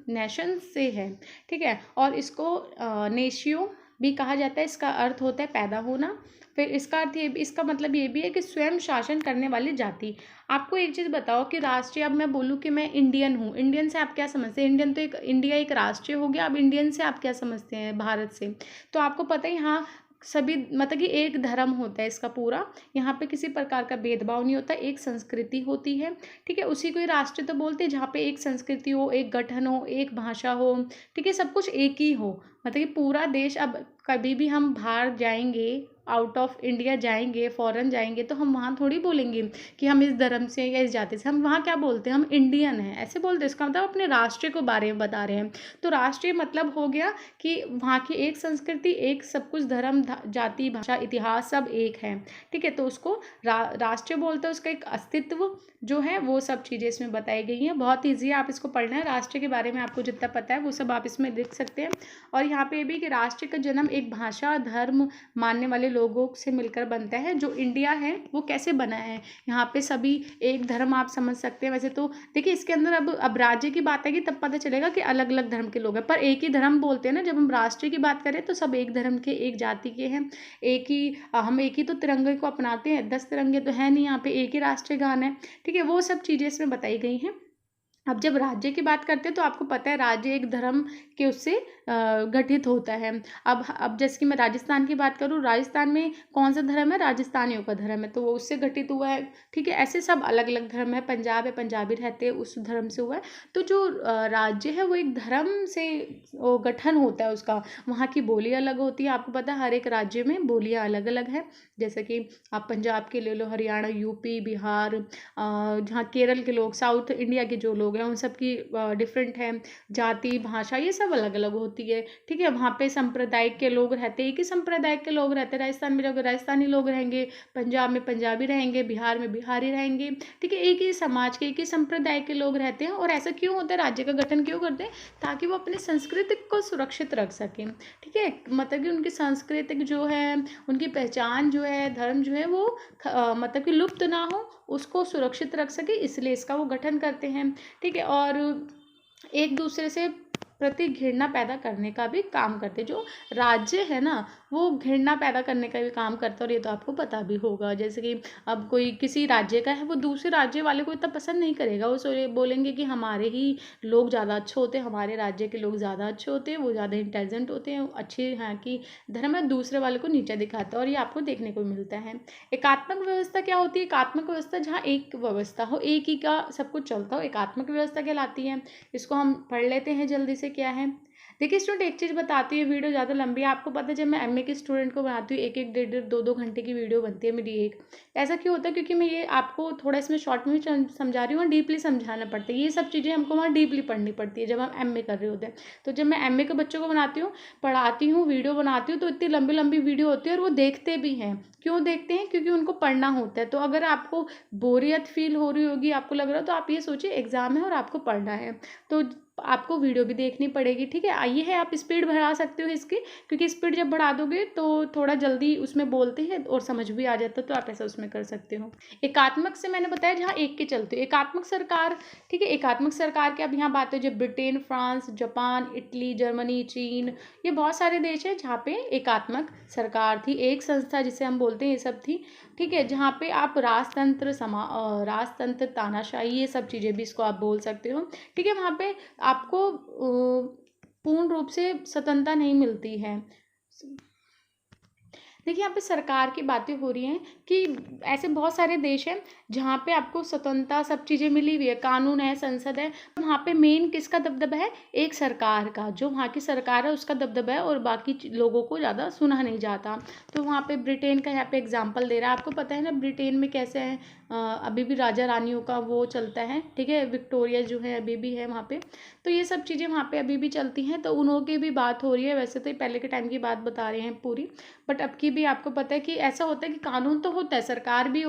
नेशन से है, ठीक है? और इसको नेशियो भी कहा जाता है। इसका अर्थ होता है पैदा होना। फिर इसका अर्थ इसका मतलब ये भी है कि स्वयं शासन करने वाली जाति। आपको एक चीज़ बताओ कि राष्ट्रीय, अब मैं बोलूँ कि मैं इंडियन हूँ, इंडियन से आप क्या समझते हैं? इंडियन तो इंडिया एक राष्ट्रीय हो गया। अब इंडियन से आप क्या समझते हैं? भारत से। तो आपको पता है यहाँ सभी मतलब कि एक धर्म होता है इसका पूरा। यहाँ पे किसी प्रकार का भेदभाव नहीं होता, एक संस्कृति होती है, ठीक है? उसी को ही राष्ट्र तो बोलते हैं जहाँ पे एक संस्कृति हो, एक गठन हो, एक भाषा हो, ठीक है? सब कुछ एक ही हो, मतलब कि पूरा देश। अब कभी भी हम बाहर जाएंगे आउट ऑफ इंडिया जाएंगे, फॉरेन जाएंगे, तो हम वहाँ थोड़ी बोलेंगे कि हम इस धर्म से या इस जाति से, हम वहाँ क्या बोलते हैं, हम इंडियन हैं ऐसे बोलते हैं। इसका मतलब अपने राष्ट्र के बारे में बता रहे हैं। तो राष्ट्रीय मतलब हो गया कि वहाँ की एक संस्कृति, एक सब कुछ, धर्म, जाति, भाषा, इतिहास सब एक है, ठीक है। तो उसको राष्ट्रीय बोलते हैं, उसका एक अस्तित्व जो है वो सब चीज़ें इसमें बताई गई हैं। बहुत ईजी है, आप इसको पढ़ना है। राष्ट्र के बारे में आपको जितना पता है वो सब आप इसमें लिख सकते हैं। और यहाँ पे भी कि राष्ट्र का जन्म एक भाषा, धर्म मानने वाले लोगों से मिलकर बनता है। जो इंडिया है वो कैसे बना है, यहाँ पे सभी एक धर्म आप समझ सकते हैं। वैसे तो देखिए इसके अंदर अब राज्य की बात आएगी तब पता चलेगा कि अलग अलग धर्म के लोग हैं, पर एक ही धर्म बोलते हैं ना। जब हम राष्ट्र की बात करें तो सब एक धर्म के, एक जाति के हैं, हम एक ही तो तिरंगे को अपनाते हैं, 10 तिरंगे तो है नहीं, यहाँ पे एक ही राष्ट्रीय गान है, ठीक है। वो सब चीज़ें इसमें बताई गई हैं। अब जब राज्य की बात करते हैं तो आपको पता है राज्य एक धर्म के उससे गठित होता है। अब जैसे कि मैं राजस्थान की बात करूँ, राजस्थान में कौन सा धर्म है, राजस्थानियों का धर्म है, तो वो उससे गठित हुआ है, ठीक है। ऐसे सब अलग अलग धर्म है पंजाबी रहते हैं उस धर्म से हुआ है। तो जो राज्य है वो एक धर्म से गठन होता है उसका। वहाँ की बोली अलग होती है, आपको पता है हर एक राज्य में बोलियाँ अलग अलग है। जैसे कि आप पंजाब के ले लो, हरियाणा, यूपी, बिहार, जहाँ केरल के लोग, साउथ इंडिया के जो लोग हैं उन सब की डिफरेंट है, जाति, भाषा, ये सब अलग अलग होती है, ठीक है। वहाँ पे संप्रदाय के लोग रहते हैं, एक ही संप्रदाय के लोग रहते हैं। राजस्थान में जाओगे राजस्थानी लोग रहेंगे, पंजाब में पंजाबी रहेंगे, बिहार में बिहारी रहेंगे, ठीक है। एक ही समाज के, एक ही संप्रदाय के लोग रहते हैं। और ऐसा क्यों होता है, राज्य का गठन क्यों करते हैं, ताकि वो अपने सांस्कृतिक को सुरक्षित रख सकें, ठीक है। मतलब कि उनकी सांस्कृतिक जो है, उनकी पहचान जो है, धर्म जो है वो मतलब कि लुप्त ना हो, उसको सुरक्षित रख सके, इसलिए इसका वो गठन करते हैं, ठीक है। और एक दूसरे से प्रति घृणा पैदा करने का भी काम करते। जो राज्य है ना वो घृणा पैदा करने का भी काम करता है, और ये तो आपको पता भी होगा। जैसे कि अब कोई किसी राज्य का है, वो दूसरे राज्य वाले को इतना पसंद नहीं करेगा, वो बोलेंगे कि हमारे ही लोग ज़्यादा अच्छे होते हैं, हमारे राज्य के लोग ज़्यादा अच्छे होते हैं, वो ज़्यादा इंटेलिजेंट होते हैं, अच्छे यहाँ की धर्म है, दूसरे वाले को नीचा दिखाता है। और ये आपको देखने को मिलता है। एकात्मक व्यवस्था क्या होती है, एकात्मक व्यवस्था जहाँ एक व्यवस्था हो, एक ही का सब कुछ चलता हो, एकात्मक व्यवस्था कहलाती है। इसको हम पढ़ लेते हैं जल्दी से क्या है। देखिए स्टूडेंट एक चीज़ बताती हूँ, वीडियो ज़्यादा लंबी है, आपको पता है जब मैं एमए के स्टूडेंट को बनाती हूँ 1-1, 1.5, 2-2 घंटे की वीडियो बनती है मेरी एक। ऐसा क्यों होता है, क्योंकि मैं ये आपको थोड़ा इसमें शॉर्ट में समझा रही हूँ, डीपली समझाना पड़ता है। ये सब चीज़ें हमको वहाँ डीपली पढ़नी पड़ती है जब हम एमए कर रहे होते हैं। तो जब मैं एमए के बच्चों को बनाती हूँ, पढ़ाती हूँ, वीडियो बनाती हूँ, तो इतनी लंबी लंबी वीडियो होती है, और वो देखते भी हैं। क्यों देखते हैं, क्योंकि उनको पढ़ना होता है। तो अगर आपको बोरियत फील हो रही होगी, आपको लग रहा हो, तो आप ये सोचिए एग्जाम है और आपको पढ़ना है, तो आपको वीडियो भी देखनी पड़ेगी, ठीक है। आइए है आप स्पीड बढ़ा सकते हो इसकी, क्योंकि स्पीड जब बढ़ा दोगे तो थोड़ा जल्दी उसमें बोलते हैं और समझ भी आ जाता है, तो आप ऐसा उसमें कर सकते हो। एकात्मक से मैंने बताया जहाँ एक के चलते हो, एकात्मक सरकार, ठीक है। एकात्मक सरकार की अब यहाँ बात है, जब Britain, France, Japan, Italy, Germany, चीन, ये बहुत सारे देश हैं जहाँ पे एकात्मक सरकार थी, एक संस्था जिसे हम बोलते हैं, ये सब थी, ठीक है। जहाँ पे आप राजतंत्र, तानाशाही, ये सब चीज़ें भी इसको आप बोल सकते हो, ठीक है। वहाँ पे आपको पूर्ण रूप से स्वतंत्रता नहीं मिलती है। देखिए यहाँ पे सरकार की बातें हो रही हैं कि ऐसे बहुत सारे देश हैं जहाँ पे आपको स्वतंत्रता सब चीज़ें मिली हुई है, कानून है, संसद है। वहाँ पे मेन किसका दबदबा है, एक सरकार का, जो वहाँ की सरकार है उसका दबदबा है, और बाकी लोगों को ज़्यादा सुना नहीं जाता। तो वहाँ पे ब्रिटेन का यहाँ पे एग्जाम्पल दे रहा है, आपको पता है ना ब्रिटेन में कैसे है, अभी भी राजा रानियों का वो चलता है, ठीक है। विक्टोरिया जो है अभी भी है वहाँ पे, तो ये सब चीज़ें वहाँ पे अभी भी चलती हैं। तो उन्हों की भी बात हो रही है, वैसे तो ये पहले के टाइम की बात बता रहे हैं पूरी, बट अब की भी आपको पता है कि ऐसा होता है कि कानून तो होता है, सरकार भी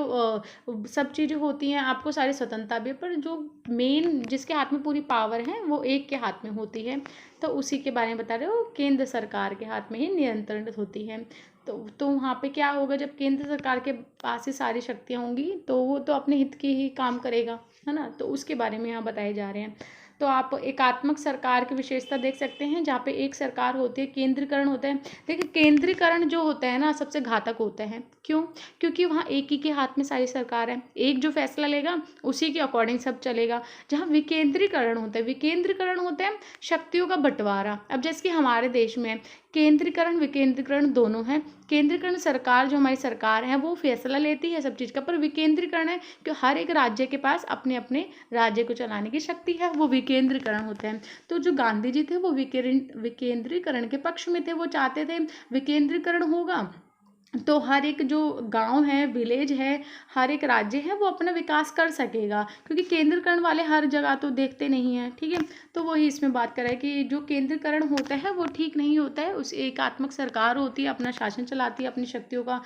सब चीज़ें होती हैं, आपको सारी स्वतंत्रता भी, पर जो मेन जिसके हाथ में पूरी पावर है वो एक के हाथ में होती है। तो उसी के बारे में बता रहे हो, केंद्र सरकार के हाथ में ही नियंत्रण होती है। तो वहाँ पे क्या होगा, जब केंद्र सरकार के पास ही सारी शक्तियाँ होंगी तो वो तो अपने हित की ही काम करेगा, है ना। तो उसके बारे में यहाँ बताए जा रहे हैं। तो आप एकात्मक सरकार की विशेषता देख सकते हैं, जहाँ पे एक सरकार होती है, केंद्रीकरण होता है। देखिए केंद्रीकरण जो होता है ना सबसे घातक होता है, क्यों, क्योंकि वहाँ एक ही के हाथ में सारी सरकार है, एक जो फैसला लेगा उसी के अकॉर्डिंग सब चलेगा। जहाँ विकेंद्रीकरण होता है, विकेंद्रीकरण होता है शक्तियों का बंटवारा। अब जैसे कि हमारे देश में केंद्रीकरण विकेंद्रीकरण दोनों है। केंद्रीकरण सरकार, जो हमारी सरकार है वो फैसला लेती है सब चीज़ का, पर विकेंद्रीकरण है कि हर एक राज्य के पास अपने अपने राज्य को चलाने की शक्ति है, वो विकेंद्रीकरण होता है। तो जो गांधी जी थे वो विकेंद्रीकरण के पक्ष में थे, वो चाहते थे विकेंद्रीकरण होगा तो हर एक जो गांव है, विलेज है, हर एक राज्य है, वो अपना विकास कर सकेगा, क्योंकि केंद्रीकरण वाले हर जगह तो देखते नहीं हैं। ठीक है, तो वही इसमें बात कर रहा है कि जो केंद्रीकरण होता है वो ठीक नहीं होता है। उस एकात्मक सरकार होती है, अपना शासन चलाती है, अपनी शक्तियों का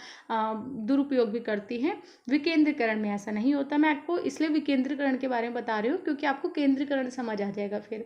दुरुपयोग भी करती है। विकेंद्रीकरण में ऐसा नहीं होता। मैं आपको इसलिए विकेंद्रीकरण के बारे में बता रही हूँ क्योंकि आपको केंद्रीकरण समझ आ जाएगा फिर।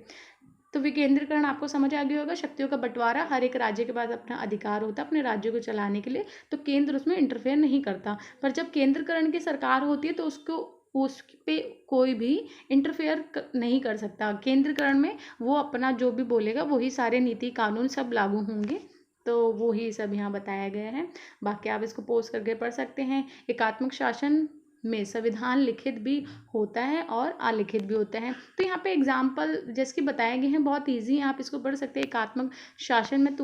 तो विकेंद्रीकरण आपको समझ आ गया होगा, शक्तियों का बंटवारा, हर एक राज्य के पास अपना अधिकार होता है अपने राज्य को चलाने के लिए, तो केंद्र उसमें इंटरफेयर नहीं करता। पर जब केंद्रीकरण की सरकार होती है तो उसको उस पे कोई भी इंटरफेयर नहीं कर सकता। केंद्रीकरण में वो अपना जो भी बोलेगा वही सारे नीति कानून सब लागू होंगे। तो वो ही सब यहाँ बताया गया है। बाकी आप इसको पोस्ट करके पढ़ सकते हैं। एकात्मक शासन में संविधान लिखित भी होता है और अलिखित भी होता है। तो यहाँ पे एग्जाम्पल जैसे कि बताए गए हैं, बहुत ईजी है, आप इसको पढ़ सकते हैं। एकात्मक शासन में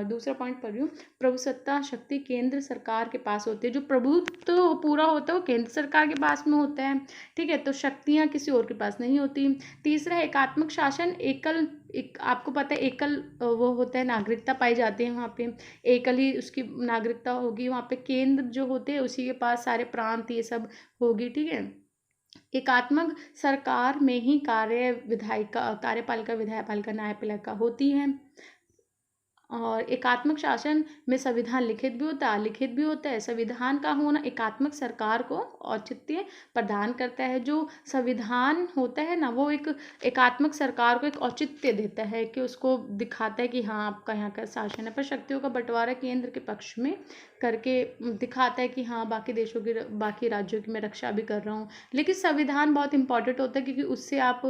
दूसरा पॉइंट पढ़ रही हूँ। प्रभुसत्ता शक्ति केंद्र सरकार के पास होती है। जो प्रभुत्व तो पूरा होता है वो केंद्र सरकार के पास में होता है। ठीक है, तो शक्तियाँ किसी और के पास नहीं होती। तीसरा है एकात्मक शासन आपको पता है एकल वो होता है, नागरिकता पाई जाती है वहाँ पे, एकल ही उसकी नागरिकता होगी। वहाँ पे केंद्र जो होते हैं उसी के पास सारे प्रांत ये सब होगी। ठीक है, एकात्मक सरकार में ही कार्यपालिका, विधायपालिका, न्यायपालिका होती है। और एकात्मक शासन में संविधान लिखित भी होता है, अलिखित भी होता है। संविधान का होना एकात्मक सरकार को औचित्य प्रदान करता है। जो संविधान होता है ना, वो एक एकात्मक सरकार को एक औचित्य देता है कि उसको दिखाता है कि हाँ आपका यहाँ का शासन है। पर शक्तियों का बंटवारा केंद्र के पक्ष में करके दिखाता है कि हाँ बाकी देशों की, बाकी राज्यों की मैं रक्षा भी कर रहा हूँ। लेकिन संविधान बहुत इंपॉर्टेंट होता है क्योंकि उससे आप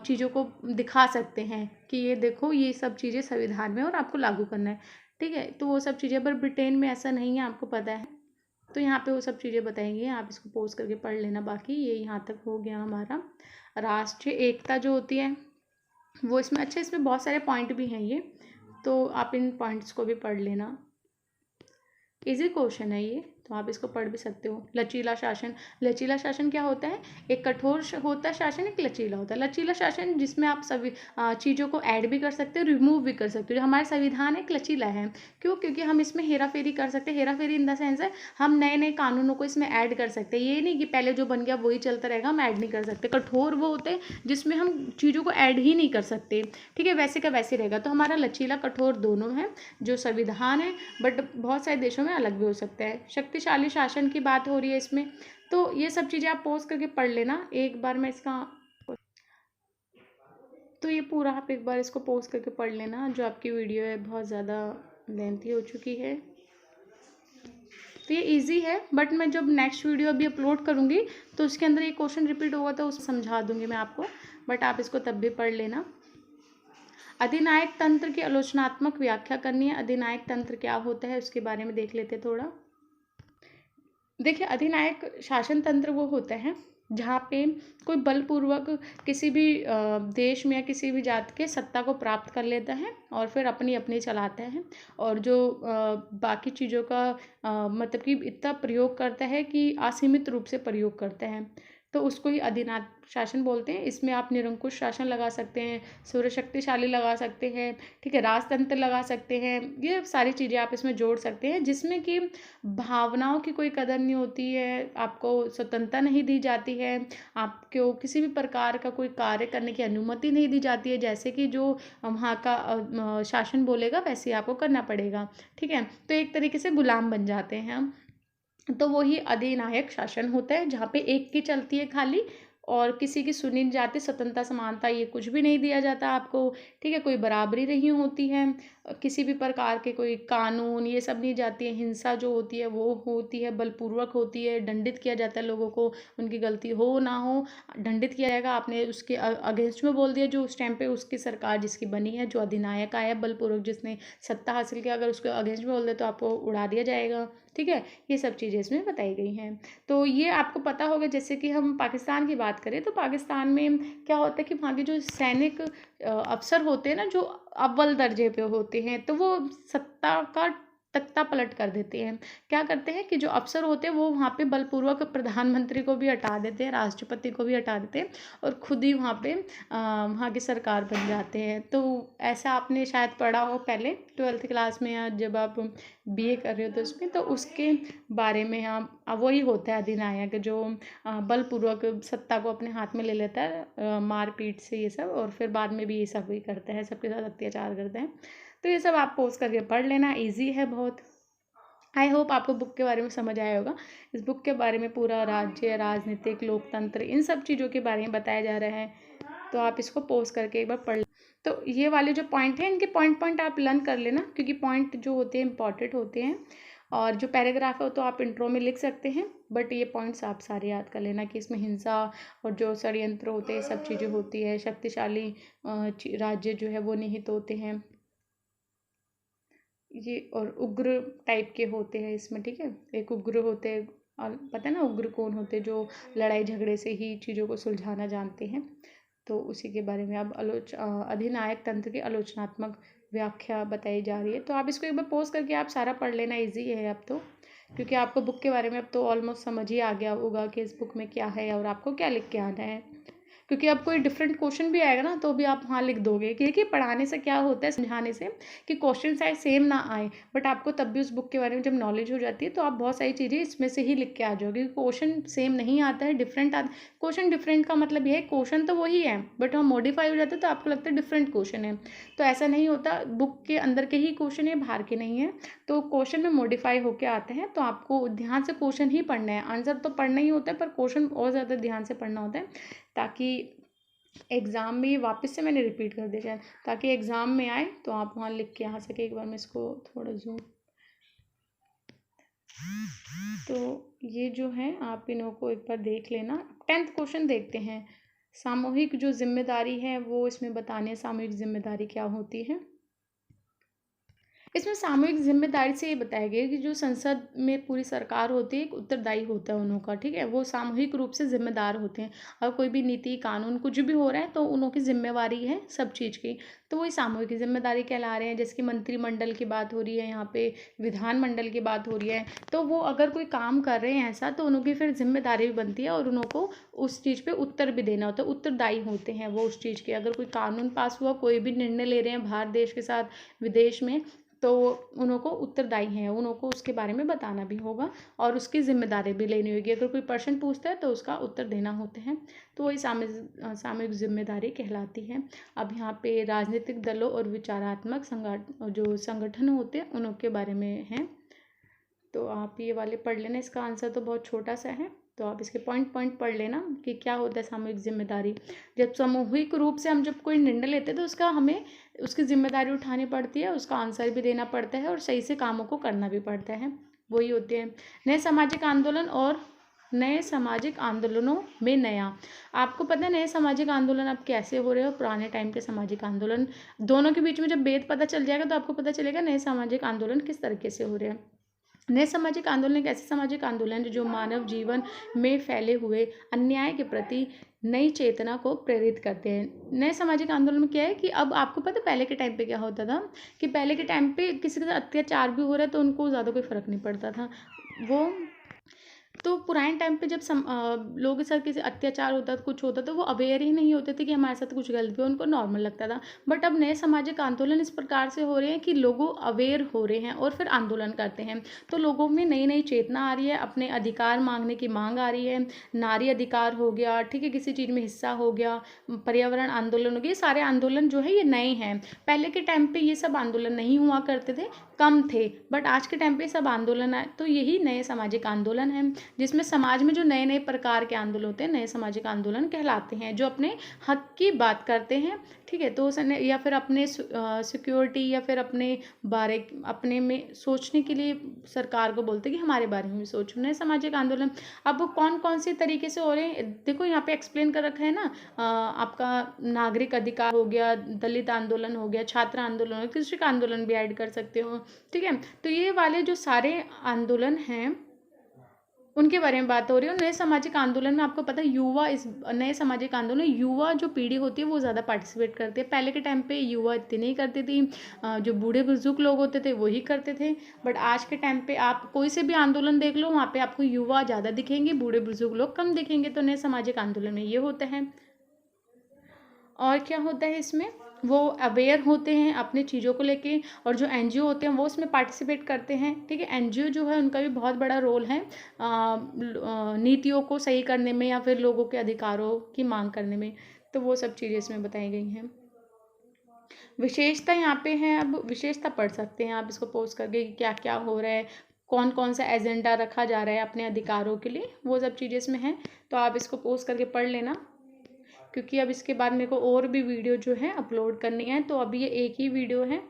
चीज़ों को दिखा सकते हैं कि ये देखो ये सब चीज़ें संविधान में और आपको लागू करना है। ठीक है, तो वो सब चीज़ें, पर ब्रिटेन में ऐसा नहीं है, आपको पता है। तो यहाँ पे वो सब चीज़ें बताएंगे, आप इसको पोस्ट करके पढ़ लेना। बाकी ये यहाँ तक हो गया हमारा। राष्ट्रीय एकता जो होती है वो इसमें, अच्छा इसमें बहुत सारे पॉइंट भी हैं ये, तो आप इन पॉइंट्स को भी पढ़ लेना। इजी क्वेश्चन है ये, तो आप इसको पढ़ भी सकते हो। लचीला शासन, लचीला शासन क्या होता है? एक कठोर होता है शासन, एक लचीला होता है। लचीला शासन जिसमें आप सभी चीज़ों को ऐड भी कर सकते हो, रिमूव भी कर सकते हो। जो हमारे संविधान एक लचीला है, क्यों? क्योंकि हम इसमें हेरा फेरी कर सकते हैं। हेरा फेरी इन द सेंस है हम नए नए कानूनों को इसमें ऐड कर सकते हैं। ये नहीं कि पहले जो बन गया वही चलता रहेगा, हम ऐड नहीं कर सकते। कठोर वो होते हैं जिसमें हम चीज़ों को ऐड ही नहीं कर सकते। ठीक है, वैसे का वैसे रहेगा। तो हमारा लचीला कठोर दोनों है जो संविधान है, बट बहुत सारे देशों में अलग भी हो सकता है। शक्तिशाली शासन की बात हो रही है इसमें, तो ये सब चीज़ें आप पोस्ट करके पढ़ लेना। एक बार मैं इसका, तो ये पूरा आप एक बार इसको पोस्ट करके पढ़ लेना। जो आपकी वीडियो है बहुत ज़्यादा लेंथी हो चुकी है, तो ये इजी है, बट मैं जब नेक्स्ट वीडियो अभी अपलोड करूँगी तो उसके अंदर ये क्वेश्चन रिपीट होगा तो उसे समझा दूँगी मैं आपको, बट आप इसको तब भी पढ़ लेना। अधिनायक तंत्र की आलोचनात्मक व्याख्या करनी है। अधिनायक तंत्र क्या होता है उसके बारे में देख लेते थोड़ा। देखिए, अधिनायक शासन तंत्र वो होता है जहाँ पे कोई बलपूर्वक किसी भी देश में या किसी भी जाति के सत्ता को प्राप्त कर लेता है और फिर अपनी अपनी चलाता है, और जो बाकी चीज़ों का मतलब कि इतना प्रयोग करता है कि असीमित रूप से प्रयोग करता है, तो उसको ही अधिनायक शासन बोलते हैं। इसमें आप निरंकुश शासन लगा सकते हैं, सूर्यशक्तिशाली लगा सकते हैं, ठीक है, राजतंत्र लगा सकते हैं। ये सारी चीज़ें आप इसमें जोड़ सकते हैं जिसमें कि भावनाओं की कोई कदर नहीं होती है, आपको स्वतंत्रता नहीं दी जाती है, आपको किसी भी प्रकार का कोई कार्य करने की अनुमति नहीं दी जाती है। जैसे कि जो वहाँ का शासन बोलेगा वैसे ही आपको करना पड़ेगा। ठीक है, तो एक तरीके से गुलाम बन जाते हैं हम। तो वही अधिनायक शासन होता है जहाँ पे एक की चलती है खाली, और किसी की सुनी नहीं जाती, स्वतंत्रता समानता ये कुछ भी नहीं दिया जाता आपको। ठीक है, कोई बराबरी नहीं होती है, किसी भी प्रकार के कोई कानून ये सब नहीं जाती है। हिंसा जो होती है वो होती है, बलपूर्वक होती है, दंडित किया जाता है लोगों को, उनकी गलती हो ना हो दंडित किया जाएगा। आपने उसके अगेंस्ट में बोल दिया जो उस टाइम पे उसकी सरकार जिसकी बनी है, जो अधिनायक आया बलपूर्वक जिसने सत्ता हासिल किया, अगर उसके अगेंस्ट में बोल दे तो आपको उड़ा दिया जाएगा। ठीक है, ये सब चीज़ें इसमें बताई गई हैं। तो ये आपको पता होगा। जैसे कि हम पाकिस्तान की बात करें तो पाकिस्तान में क्या होता है कि वहाँ के जो सैनिक अफसर होते हैं ना, जो अव्वल दर्जे पे होते हैं, तो वो सत्ता का तख्ता पलट कर देते हैं। क्या करते हैं कि जो अफ़सर होते हैं वो वहाँ पे बलपूर्वक प्रधानमंत्री को भी हटा देते हैं, राष्ट्रपति को भी हटा देते हैं और खुद ही वहाँ पे वहाँ की सरकार बन जाते हैं। तो ऐसा आपने शायद पढ़ा हो पहले 12th क्लास में, या जब आप बीए कर रहे हो तो उसमें, तो उसके बारे में वही होता है अधिनायक, जो बलपूर्वक सत्ता को अपने हाथ में ले लेता है मारपीट से ये सब, और फिर बाद में भी ये सब ही करता है, सबके साथ अत्याचार करते हैं। तो ये सब आप पोस्ट करके पढ़ लेना, इजी है बहुत। आई होप आपको बुक के बारे में समझ आया होगा। इस बुक के बारे में पूरा राज्य, राजनीतिक, लोकतंत्र, इन सब चीज़ों के बारे में बताया जा रहा है। तो आप इसको पोस्ट करके एक बार पढ़। तो ये वाले जो पॉइंट हैं इनके पॉइंट आप लर्न कर लेना, क्योंकि पॉइंट जो होते हैं इंपॉर्टेंट होते हैं। और जो पैराग्राफ है वो तो आप इंट्रो में लिख सकते हैं, बट ये पॉइंट्स आप सारे याद कर लेना कि इसमें हिंसा और जो षड्यंत्र होते हैं सब चीज़ें होती है। शक्तिशाली राज्य जो है वो निहित होते हैं ये, और उग्र टाइप के होते हैं इसमें, ठीक है। एक उग्र होते हैं, और पता है ना उग्र कौन होते हैं, जो लड़ाई झगड़े से ही चीज़ों को सुलझाना जानते हैं। तो उसी के बारे में अब अधिनायक तंत्र की आलोचनात्मक व्याख्या बताई जा रही है। तो आप इसको एक बार पोस्ट करके आप सारा पढ़ लेना, इजी है अब तो, क्योंकि आपको बुक के बारे में अब तो ऑलमोस्ट समझ ही आ गया होगा कि इस बुक में क्या है और आपको क्या लिख के आना है। क्योंकि अब कोई डिफरेंट क्वेश्चन भी आएगा ना तो भी आप वहाँ लिख दोगे, क्योंकि पढ़ाने से क्या होता है, समझाने से, कि क्वेश्चन शायद सेम ना आए, बट आपको तब भी उस बुक के बारे में जब नॉलेज हो जाती है तो आप बहुत सारी चीज़ें इसमें से ही लिख के आ जाओगे। क्वेश्चन सेम नहीं आता है, डिफरेंट आता। क्वेश्चन डिफरेंट का मतलब ये है क्वेश्चन तो वही है, बट हम मॉडिफाई हो जाते हैं तो आपको लगता है डिफरेंट क्वेश्चन है। तो ऐसा नहीं होता, बुक के अंदर के ही क्वेश्चन है, बाहर के नहीं है। तो क्वेश्चन में मॉडिफाई होके आते हैं, तो आपको ध्यान से क्वेश्चन ही पढ़ना है। आंसर तो पढ़ना ही होता है, पर क्वेश्चन और ज़्यादा ध्यान से पढ़ना होता है, ताकि एग्ज़ाम में, वापस से मैंने रिपीट कर दिया शायद, ताकि एग्ज़ाम में आए तो आप वहाँ लिख के आ सके। एक बार मैं इसको थोड़ा जूम, तो ये जो है आप इन्हों को एक बार देख लेना। 10th क्वेश्चन देखते हैं। सामूहिक जो जिम्मेदारी है वो इसमें बताने, सामूहिक जिम्मेदारी क्या होती है। इसमें सामूहिक जिम्मेदारी से ये बताया गया है कि जो संसद में पूरी सरकार होती है, एक उत्तरदायी होता है उनका, ठीक है। वो सामूहिक रूप से जिम्मेदार होते हैं। अगर कोई भी नीति, कानून कुछ भी हो रहा है तो उनकी जिम्मेवारी है सब चीज़ की, तो वही सामूहिक जिम्मेदारी कहला रहे हैं। जैसे कि मंत्रिमंडल की बात हो रही है यहाँ पे, विधानमंडल की बात हो रही है, तो वो अगर कोई काम कर रहे हैं ऐसा, तो उनकी फिर जिम्मेदारी भी बनती है और उनको उस चीज़ पे उत्तर भी देना होता है। उत्तरदायी होते हैं वो उस चीज़ के। अगर कोई कानून पास हुआ, कोई भी निर्णय ले रहे हैं बाहर देश के साथ, विदेश में, तो उनको उत्तरदायी हैं, उनको उसके बारे में बताना भी होगा और उसकी जिम्मेदारी भी लेनी होगी। अगर कोई प्रश्न पूछता है तो उसका उत्तर देना होते हैं, तो वही सामूहिक जिम्मेदारी कहलाती है। अब यहाँ पे राजनीतिक दलों और विचारात्मक जो संगठन होते हैं उनके बारे में है, तो आप ये वाले पढ़ लेना। इसका आंसर तो बहुत छोटा सा है, तो आप इसके पॉइंट पढ़ लेना कि क्या होता है सामूहिक जिम्मेदारी। जब सामूहिक रूप से हम जब कोई निर्णय लेते हैं तो उसका हमें उसकी जिम्मेदारी उठानी पड़ती है, उसका आंसर भी देना पड़ता है और सही से कामों को करना भी पड़ता है, वही होते हैं। नए सामाजिक आंदोलन और नए सामाजिक आंदोलनों में नया, आपको पता है नए सामाजिक आंदोलन अब कैसे हो रहे हो, पुराने टाइम के सामाजिक आंदोलन, दोनों के बीच में जब भेद पता चल जाएगा तो आपको पता चलेगा नए सामाजिक आंदोलन किस तरीके से हो रहे हैं। नए सामाजिक आंदोलन एक ऐसे सामाजिक आंदोलन जो मानव जीवन में फैले हुए अन्याय के प्रति नई चेतना को प्रेरित करते हैं। नए सामाजिक आंदोलन में क्या है कि अब आपको पता है पहले के टाइम पे क्या होता था, कि पहले के टाइम पे किसी के साथ अत्याचार भी हो रहा है तो उनको ज़्यादा कोई फ़र्क नहीं पड़ता था। वो तो पुराने टाइम पे जब लोगों के साथ किसी अत्याचार होता था, कुछ होता तो वो अवेयर ही नहीं होते थे कि हमारे साथ कुछ गलत भी, उनको नॉर्मल लगता था। बट अब नए सामाजिक आंदोलन इस प्रकार से हो रहे हैं कि लोगों अवेयर हो रहे हैं और फिर आंदोलन करते हैं, तो लोगों में नई नई चेतना आ रही है, अपने अधिकार मांगने की मांग आ रही है। नारी अधिकार हो गया, ठीक है, किसी चीज़ में हिस्सा हो गया, पर्यावरण आंदोलन हो गया, ये सारे आंदोलन जो है ये नए हैं। पहले के टाइम पे ये सब आंदोलन नहीं हुआ करते थे, कम थे, बट आज के टाइम पे सब आंदोलन आए, तो यही नए सामाजिक आंदोलन है, जिसमें समाज में जो नए नए प्रकार के आंदोलन होते हैं नए सामाजिक आंदोलन कहलाते हैं, जो अपने हक की बात करते हैं, ठीक है। तो या फिर अपने सिक्योरिटी या फिर अपने में सोचने के लिए सरकार को बोलते हैं कि हमारे बारे में भी सोचो। नए सामाजिक आंदोलन अब वो कौन कौन से तरीके से हो रहे हैं देखो, यहाँ पे एक्सप्लेन कर रखा है ना। आपका नागरिक अधिकार हो गया, दलित आंदोलन हो गया, छात्र आंदोलन हो गया, कृषक आंदोलन भी ऐड कर सकते हो, ठीक है। तो ये वाले जो सारे आंदोलन हैं उनके बारे में बात हो रही है। और नए सामाजिक आंदोलन में आपको पता है युवा, इस नए सामाजिक आंदोलन युवा जो पीढ़ी होती है वो ज़्यादा पार्टिसिपेट करते हैं। पहले के टाइम पे युवा इतने नहीं करती थी, जो बूढ़े बुजुर्ग लोग होते थे वही करते थे। बट आज के टाइम पे आप कोई से भी आंदोलन देख लो, वहाँ पे आपको युवा ज़्यादा दिखेंगे, बूढ़े बुजुर्ग लोग कम दिखेंगे। तो नए सामाजिक आंदोलन में ये होता है। और क्या होता है इसमें, वो अवेयर होते हैं अपनी चीज़ों को लेके। और जो एनजीओ होते हैं वो उसमें पार्टिसिपेट करते हैं। ठीक है, एनजीओ जो है उनका भी बहुत बड़ा रोल है नीतियों को सही करने में या फिर लोगों के अधिकारों की मांग करने में। तो वो सब चीज़ें इसमें बताई गई हैं। विशेषता यहाँ पे है, अब विशेषता पढ़ सकते हैं आप इसको पोस्ट करके कि क्या क्या हो रहा है, कौन कौन सा एजेंडा रखा जा रहा है अपने अधिकारों के लिए, वो सब चीज़ें इसमें हैं। तो आप इसको पोस्ट करके पढ़ लेना, क्योंकि अब इसके बाद मेरे को और भी वीडियो जो है अपलोड करनी है। तो अभी ये एक ही वीडियो है,